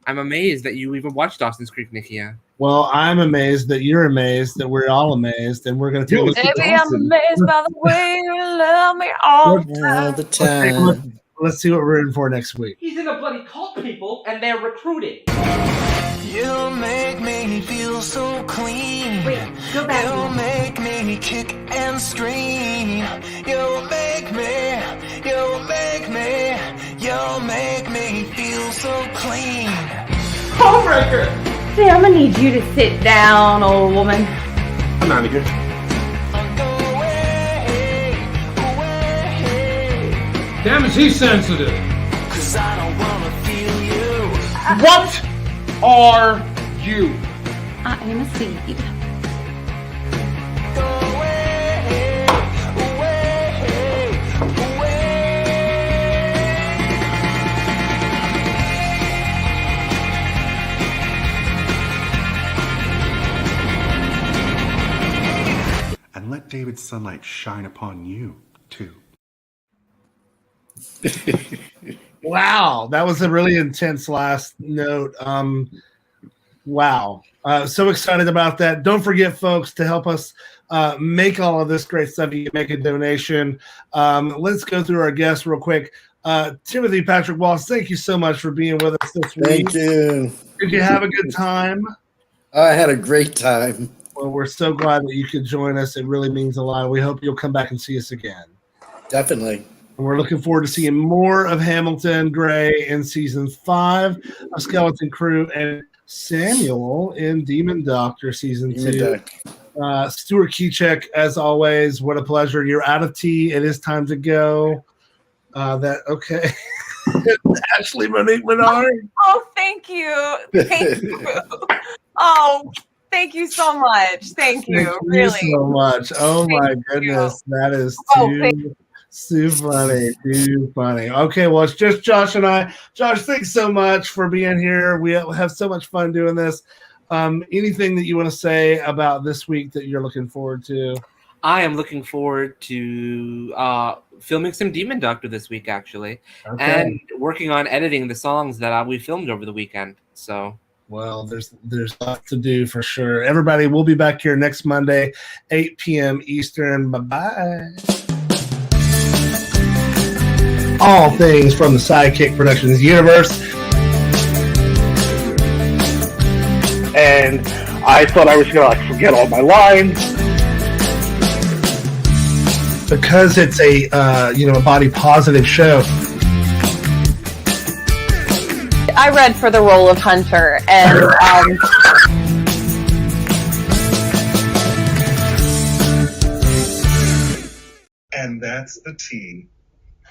I'm amazed that you even watched Dawson's Creek, Nakia. Well, I'm amazed that you're amazed that we're all amazed, and we're going to take Baby, I'm amazed by the way you love me all the time. let's see what we're in for next week. He's in a bloody cult, people, and they're recruiting. You make me feel so clean. Wait, go back. You make me kick and scream. You make me feel so clean. Homebreaker! Hey, I'm gonna need you to sit down, old woman. I'm out of here. Damn, is he sensitive? 'Cause I don't wanna feel you. What are you? I am a seed. And let David's sunlight shine upon you, too. Wow, that was a really intense last note. Wow. So excited about that. Don't forget, folks, to help us make all of this great stuff, you can make a donation. Let's go through our guests real quick. Timothy Patrick Walsh, thank you so much for being with us this week. Thank you. Did you have a good time? I had a great time. Well, we're so glad that you could join us. It really means a lot. We hope you'll come back and see us again. Definitely. And we're looking forward to seeing more of Hamilton Gray in season 5 of Skeleton Crew and Samuel in Demon Doctor season 2. Stuart Kiczek, as always, what a pleasure. You're out of tea. It is time to go. Okay. Ashley Monique Menard. Oh, thank you. Thank you. Oh, thank you so much. Thank you. Thank Really. you so much. Oh my goodness. That is too funny. Too funny. Okay, well, it's just Josh and I. Josh, thanks so much for being here. We have so much fun doing this. Anything that you want to say about this week that you're looking forward to? I am looking forward to filming some Demon Doctor this week, actually, and working on editing the songs that we filmed over the weekend. So, well, there's lots to do for sure. Everybody, we'll be back here next Monday, 8 p.m. Eastern. Bye-bye. All things from the SideKick Productions universe. And I thought I was going to forget all my lines. Because it's a a body positive show. I read for the role of Hunter, and And that's the tea.